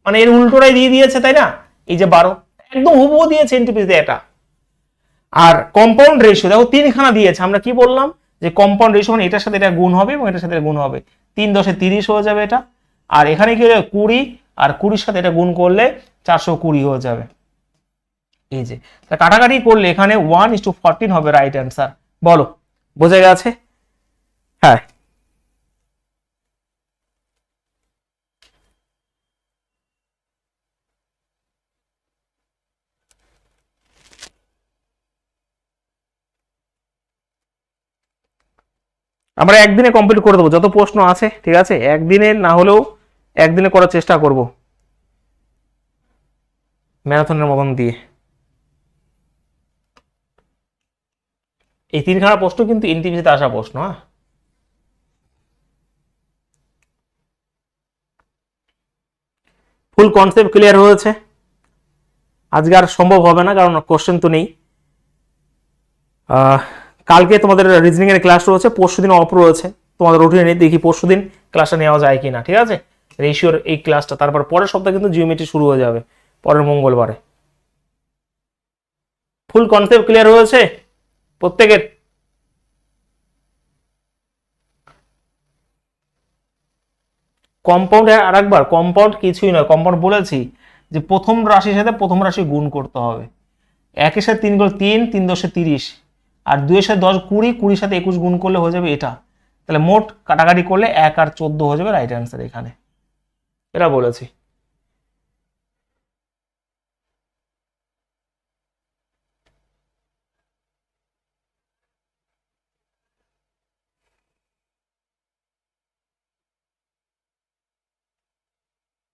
মানে এর উল্টোটাই দিয়ে দিয়েছে তাই না, এই যে 12 একদম হুবহু দিয়েছে এনটিপিতে এটা। আর কম্পাউন্ড রেশিও দেখো 3খানা দিয়েছে, আমরা কি বললাম যে কম্পাউন্ড রেশিও মানে এটার সাথে এটা গুণ হবে এবং এটার সাথে গুণ হবে, 3×10=30 হয়ে যাবে এটা, আর এখানে কি হবে 20, আর 20-র সাথে এটা গুণ করলে 420 হয়ে যাবে। এই যে কাটাকাটি করলে এখানে 1:14 হবে রাইট অ্যান্সার, বলো বোঝা গেছে? হ্যাঁ, আমরা একদিনে কমপ্লিট করে দেবো যত প্রশ্ন আছে, ঠিক আছে, একদিনে না হলেও একদিনে করার চেষ্টা করব, ম্যারাথনের মতন দিয়ে। এই 3খানা প্রশ্ন কিন্তু এনটিপিসিতে আসা প্রশ্ন, হ্যাঁ। ফুল কনসেপ্ট ক্লিয়ার হয়েছে? আজকে আর সম্ভব হবে না, কারণ কোশ্চেন তো নেই। কালকে তোমাদের রিজনিং এর ক্লাস রয়েছে, পরশুদিন অফ রয়েছে তোমাদের রুটিনে, দেখি পরশুদিন ক্লাসটা নেওয়া যায় কিনা, ঠিক আছে, রেশিওর এই ক্লাসটা। তারপর পরের সপ্তাহে কিন্তু জিওমেট্রি শুরু হয়ে যাবে পরের মঙ্গলবারে। ফুল কনসেপ্ট ক্লিয়ার হয়েছে প্রত্যেকের? কম্পাউন্ড আর একবার, কম্পাউন্ড কিছুই নয়, কম্পাউন্ড বলেছি যে প্রথম রাশির সাথে প্রথম রাশি গুণ করতে হবে। 1 এর সাথে 3 গুণ 3, 3 10 30, আর 2 এর সাথে 10 20, 20 সাথে 21 গুণ করলে হয়ে যাবে এটা। তাহলে মোট কাটাকাটি করলে 1 আর 14 হয়ে যাবে রাইট অ্যান্সার এখানে, এটা বলেছি।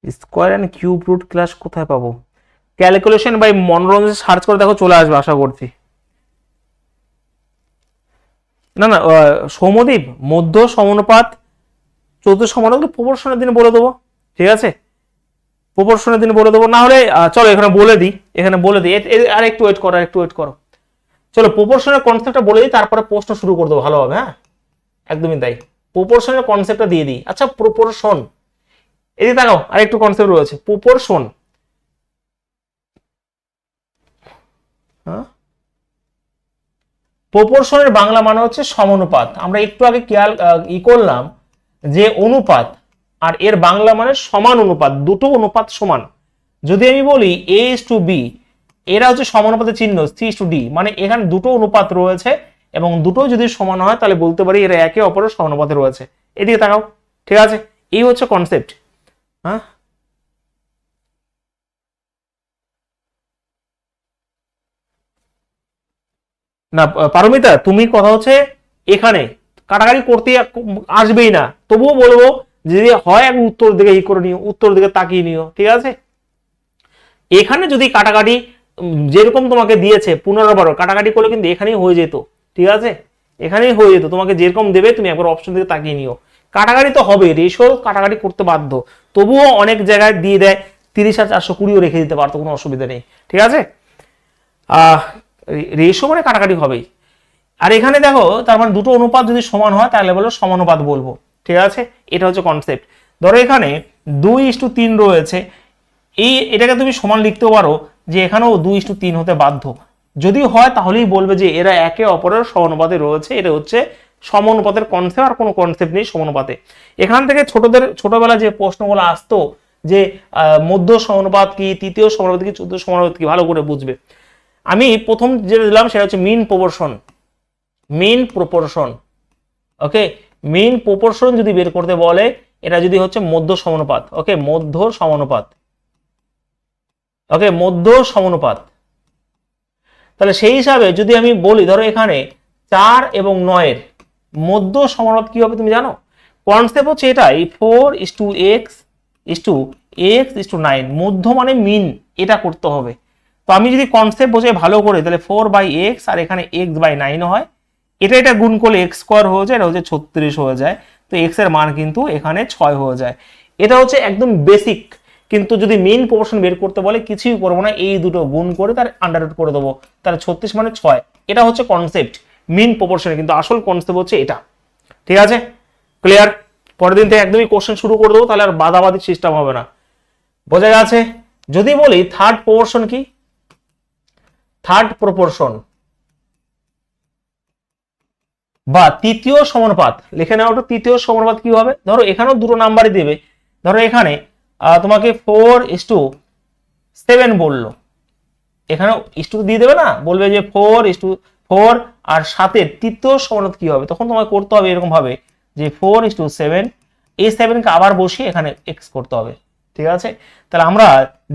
Square and cube root class কোথায় পাবো? ক্যালকুলেশন বাই মনোরঞ্জন সার্চ করে দেখো, চলে আসবে আশা করছি। না না সৌমদ্বীপ, মধ্য সমানুপাত, চতুর্থ সমানুপাত প্রপোর্শনের দিন বলে দেবো, ঠিক আছে, প্রপোর্শনের দিন বলে দেবো। না হলে চলো এখানে বলে দিই, আর একটু ওয়েট করো, চলো প্রপোর্শনের কনসেপ্টটা বলে দিই, তারপরে প্রশ্ন শুরু করে দেবো, ভালো হবে। হ্যাঁ একদমই তাই, প্রপোর্শনের কনসেপ্টটা দিয়ে দিই। আচ্ছা প্রপোর্শন, এদিকে তাকাও, আর একটু কনসেপ্ট রয়েছে প্রপোর্শন। হ্যাঁ, প্রপোর্শনের বাংলা মানে হচ্ছে সমানুপাত। আমরা একটু আগে করলাম যে অনুপাত, আর এর বাংলা মানে সমান অনুপাত, দুটো অনুপাত সমান। যদি আমি বলি A:B, এরা হচ্ছে সমানুপাতের চিহ্ন, C:D, মানে এখানে দুটো অনুপাত রয়েছে এবং দুটো যদি সমান হয় তাহলে বলতে পারি এরা একে অপরের সমানুপাতে রয়েছে। এদিকে তাকাও, ঠিক আছে, এই হচ্ছে কনসেপ্ট। হ্যাঁ না পারমিতা, তুমি কথা হচ্ছে এখানে কাটাকাটি করতে আসবেই না, তবুও বলবো যদি হয় এক উত্তর দিকে করে নিও, উত্তর দিকে তাকিয়ে নিও, ঠিক আছে। এখানে যদি কাটাকাটি যেরকম তোমাকে দিয়েছে 15-12 কাটাকাটি করলে কিন্তু এখানেই হয়ে যেত, ঠিক আছে, এখানেই হয়ে যেত। তোমাকে যেরকম দেবে তুমি একবার অপশন দিকে তাকিয়ে নিও। কাটাকাটি তো হবে, রেশিও কাটাকাটি করতে বাধ্য, তবুও অনেক জায়গায় দিয়ে দেয় 30 আর 420ও রেখে দিতে পারতো, কোনো অসুবিধা নেই, ঠিক আছে। রেশিও মানে কাটাকাটি হবেই। আর এখানে দেখো তার মানে দুটো অনুপাত যদি সমান হয় তাহলে বলো সমানুপাত বলবো, ঠিক আছে, এটা হচ্ছে কনসেপ্ট। ধরো এখানে 2:3 রয়েছে, এটাকে তুমি সমান লিখতেও পারো যে এখানেও 2:3 হতে বাধ্য। যদি হয় তাহলেই বলবে যে এরা একে অপরের সমানুপাতে রয়েছে, এটা হচ্ছে সমানুপাতের কনসেপ্ট, আর কোনো কনসেপ্ট নেই সমানুপাতে। এখান থেকে ছোটবেলা যে প্রশ্নগুলো আসতো যে মধ্য সমানুপাত কি, তৃতীয় সমানুপাত কি, চতুর্থ সমানুপাত কি, ভালো করে বুঝবে। আমি প্রথম যেটা দিলাম সেটা হচ্ছে মিন প্রপোর্শন, ওকে, মিন প্রপোর্শন যদি বের করতে বলে, এটা যদি হচ্ছে মধ্য সমানুপাত, ওকে, মধ্য সমানুপাত, তাহলে সেই হিসাবে যদি আমি বলি, ধরো এখানে 4 এবং 9 এর মধ্য সমানুপাত কি হবে তুমি জানো? কনসেপ্ট হচ্ছে এটাই, 4:x:9, মধ্য মানে মিন, এটা করতে হবে। তো আমি যদি কনসেপ্ট বোঝাই ভালো করে, তাহলে 4/x আর এখানে x/9 হয়, এটা গুণ করলে x² হয়ে যায়, এটা হচ্ছে 36 হয়ে যায়। তো x এর মান কিন্তু এখানে 6 হয়ে যায়। এটা হচ্ছে একদম বেসিক। কিন্তু যদি মেইন প্রপোর্শন বের করতে বলে কিছুই করবো না, এই দুটো গুণ করে তার আন্ডাররুট করে দেবো, তাহলে 36 মানে 6। এটা হচ্ছে কনসেপ্ট মিন প্রপোর্শনে, কিন্তু আসল কনসেপ্ট হচ্ছে এটা, ঠিক আছে, ক্লিয়ার। পরের দিন থেকে একদমই কোশ্চেন শুরু করে দেবো, তাহলে আর বাদাবাদি সিস্টেম হবে না, বোঝা গেছে। যদি বলি থার্ড প্রপোর্শন কি, থার্ড প্রপোর্শন বা তৃতীয় সমানুপাত, লিখে নেওয়া, তৃতীয় সমানুপাত কি হবে? ধরো এখানেও দুটো নাম্বারই দেবে, ধরো এখানে তোমাকে 4:7 বললো, এখানেও ইস্টু দিয়ে দেবে না, বলবে যে 4:4 আর 7-এর তৃতীয় সমানুপাত কি হবে? তখন তোমাকে করতে হবে এরকম ভাবে যে 4:7, এই 7কে আবার বসিয়ে এখানে x করতে হবে, ঠিক আছে। তাহলে আমরা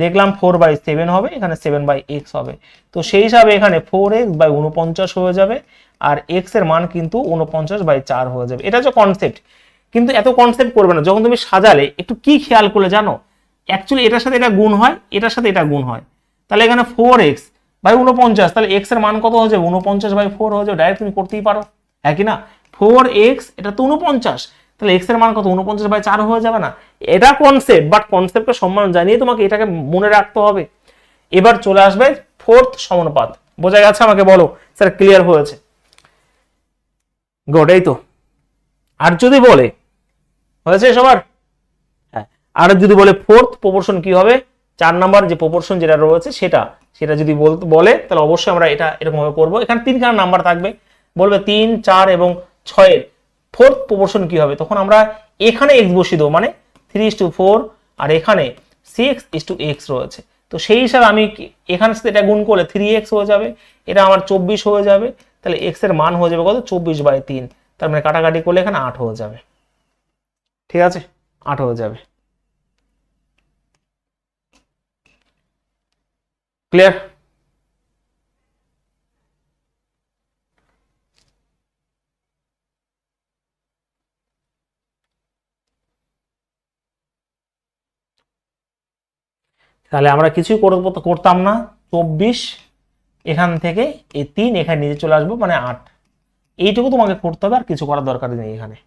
দেখলাম 4/7 হবে, এখানে 7/x হবে। তো সেই হিসাবে এখানে 4x/49 হয়ে যাবে, আর x এর মান কিন্তু 49/4 হয়ে যাবে। এটা হচ্ছে কনসেপ্ট। কিন্তু এত কনসেপ্ট করবে না, যখন তুমি সাজালে একটু কি খেয়াল করলে জানো, অ্যাকচুয়ালি এটার সাথে এটা গুণ হয়, এটার সাথে এটা গুণ হয়, তাহলে এখানে 4x/49, তাহলে x এর মান কত হয়ে যাবে? 49/4 হয়ে যাবে, ডাইরেক্ট তুমি করতেই পারো, হ্যাঁ কি না? 4x, এটা তো 49, তাহলে x এর মান কত? 49/4 হয়ে যাবে না? এটা কনসেপ্ট, বাট কনসেপ্টকে সম্মান জানিয়ে তোমাকে এটাকে মনে রাখতে হবে। এবার চলে আসবে ফোর্থ সমানুপাত, বোঝা গেছে আমাকে? বলো স্যার ক্লিয়ার হয়েছে? গুড, এই তো। আর যদি বলে, হয়েছে সবার? হ্যাঁ, আর যদি বলে ফোর্থ প্রপোর্শন কি হবে, 4 নাম্বার যে প্রপোর্শন যেটা রয়েছে সেটা যদি বলে তাহলে অবশ্যই আমরা এটা এরকম ভাবে করবো। এখানে 3খানা নাম্বার থাকবে, বলবে 3, 4 এবং 6 এর ফোর্থ প্রপোর্শন কি হবে, তখন আমরা এখানে x বসিয়ে দেবো, মানে 3:4, আর এখানে 6:x রয়েছে। তো সেই হিসাবে আমি এখানে সাথে এটা গুণ করলে 3x হয়ে যাবে, এটা আমার 24 হয়ে যাবে, তাহলে x এর মান হয়ে যাবে কত, 24/3। তার মানে কাটাকাটি করলে এখানে 8 হয়ে যাবে। ঠিক আছে, 8 হয়ে যাবে। ক্লিয়ার? তাহলে আমরা কিছুই করতাম না, 24 এখান থেকে এই 3 এখানে নিচে চলে আসবো, মানে 8। এইটুকু তোমাকে করতে হবে, আর কিছু করার দরকার নেই এখানে।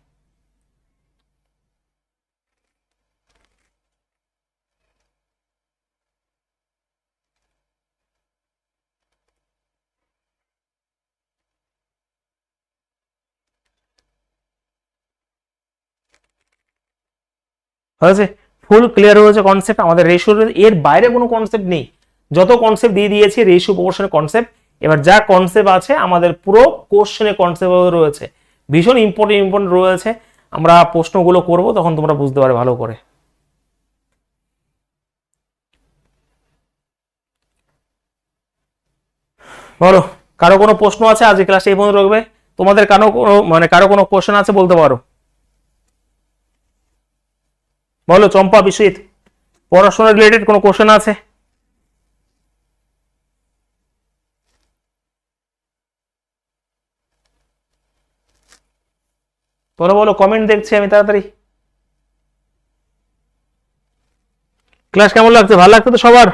হয়েছে? ফুল ক্লিয়ার হয়েছে কনসেপ্ট আমাদের রেশিওর, এর বাইরে কোনো কনসেপ্ট নেই। যত কনসেপ্ট দিয়ে দিয়েছি রেশিও প্রপোর্শনের কনসেপ্ট, এবার যা কনসেপ্ট আছে আমাদের পুরো কোশ্চেনে কনসেপ্ট রয়েছে, ভীষণ ইম্পর্টেন্ট রয়েছে। আমরা প্রশ্নগুলো করব, তখন তোমরা বুঝতে পারবে ভালো করে। বলো, কারো কোনো প্রশ্ন আছে? আজকে ক্লাসে এই পর্যন্ত রাখবে। তোমাদের কারো কোনো কোশ্চেন আছে বলতে পারো। বলো চম্পা, বিশ্বজিৎ, পড়াশোনা রিলেটেড কোনো কোশ্চেন আছে? বলো, কমেন্ট দেখছি আমি তাড়াতাড়ি। ক্লাস কেমন লাগছে? ভালো লাগছে তো সবার?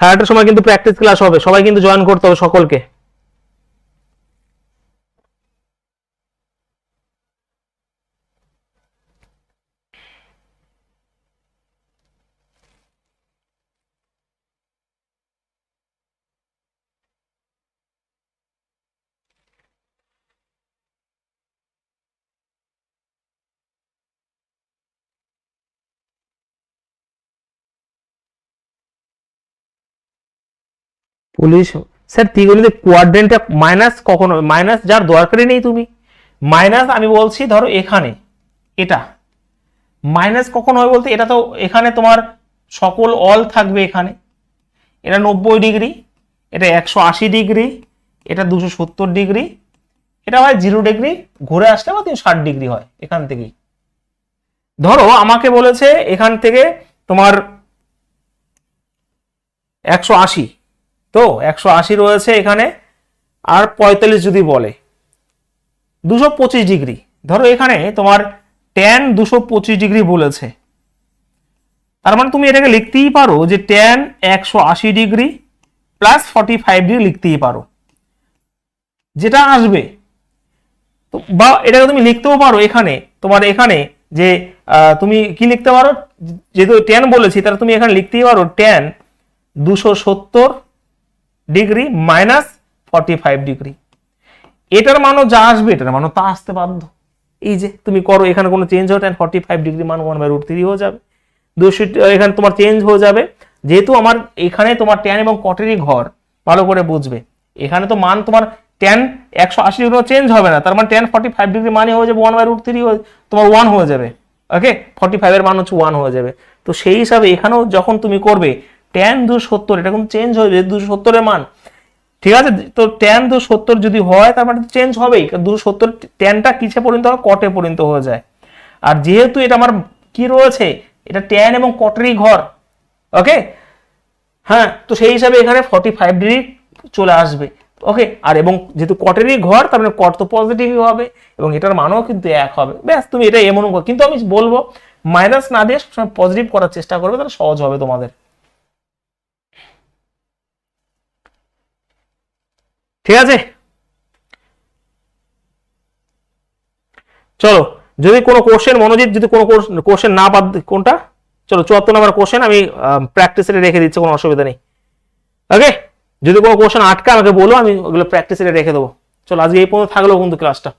8:30টার সময় কিন্তু প্র্যাকটিস ক্লাস হবে, সবাই কিন্তু জয়েন করতে হবে সকলকে। পুলিশ স্যার, ত্রিকোণমিতি কোয়াড্রেন্টটা মাইনাস কখনো, মাইনাস যার দরকারই নেই, তুমি মাইনাস, আমি বলছি ধরো এখানে এটা মাইনাস কখন হয় বলতে, এটা তো এখানে তোমার সকল অল থাকবে, এখানে এটা 90 ডিগ্রি, এটা 180 ডিগ্রি, এটা 270 ডিগ্রি, এটা হয় 0 ডিগ্রি ঘুরে আসলে বা 60 ডিগ্রি হয় এখান থেকেই। ধরো আমাকে বলেছে এখান থেকে তোমার 180, তো 180 রয়েছে এখানে, আর 45 যদি বলে 225 ডিগ্রি, ধরো এখানে তোমার ট্যান 225 ডিগ্রি বলেছে, তার মানে তুমি এটাকে লিখতেই পারো যে ট্যান 180 ডিগ্রি প্লাস 45 ডিগ্রি লিখতেই পারো, যেটা আসবে। তো বা এটাকে তুমি লিখতেও পারো এখানে, তোমার এখানে যে তুমি কি লিখতে পারো, যেহেতু ট্যান বলেছি তাহলে তুমি এখানে লিখতেই পারো ট্যান 270 ডিগ্রি মাইনাস 45 ডিগ্রি। এটার মানও যা আসবে এটার মানও তা আসতে বাধ্য। এই যে তুমি করো, এখানে কোনো চেঞ্জ হয়, ট্যান 45 ডিগ্রি মান 1/√3 হয়ে যাবে, 200 এখানে তোমার চেঞ্জ হয়ে যাবে। যেহেতু আমার এখানে তোমার ট্যান এবং কটেরই ঘর, ভালো করে বুঝবে, এখানে তো মান তোমার ট্যান 180 ডিগ্রি চেঞ্জ হবে না, তার মানে ট্যান 45 ডিগ্রি মানে হয়ে যাবে 1/√3, তোমার 1 হয়ে যাবে। ওকে, 45 এর মান হচ্ছে 1 হয়ে যাবে। তো সেই হিসাবে এখানেও যখন তুমি করবে ট্যান 270, এটা কিন্তু চেঞ্জ হয়ে যাবে 270 এর মান, ঠিক আছে? তো ট্যান 270 যদি হয় তার মানে চেঞ্জ হবেই, 270 ট্যানটা কিসে পরিণত হয়, কটে পরিণত হয়ে যায়। আর যেহেতু এটা আমার কি রয়েছে, এটা ট্যান এবং কটেরই ঘর, ওকে, হ্যাঁ, তো সেই হিসাবে এখানে 45 ডিগ্রি চলে আসবে। ওকে, আর এবং যেহেতু কটেরই ঘর, তার মানে কট তো পজিটিভই হবে, এবং এটার মানও কিন্তু 1 হবে। ব্যাস, তুমি এটা এমন, কিন্তু আমি বলবো মাইনাস না দিয়ে সবসময় পজিটিভ করার চেষ্টা করবে, তাহলে সহজ হবে তোমাদের। ঠিক আছে, চলো, যদি কোনো কোশ্চেন, মনোজিৎ, যদি কোনো কোশ্চেন না বাদ, কোনটা, চলো 74 নম্বর কোশ্চেন আমি প্র্যাকটিসে রেখে দিচ্ছি, কোনো অসুবিধা নেই। ওকে, যদি কোনো কোশ্চেন আটকা আমাকে বলো, আমি ওগুলো প্র্যাকটিসে রেখে দেবো। চলো আজকে এই পর্যন্ত থাকলো কিন্তু ক্লাসটা।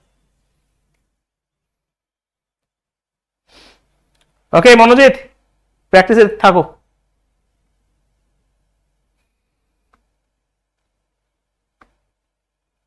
ওকে মনোজিৎ, প্র্যাকটিসে থাকো।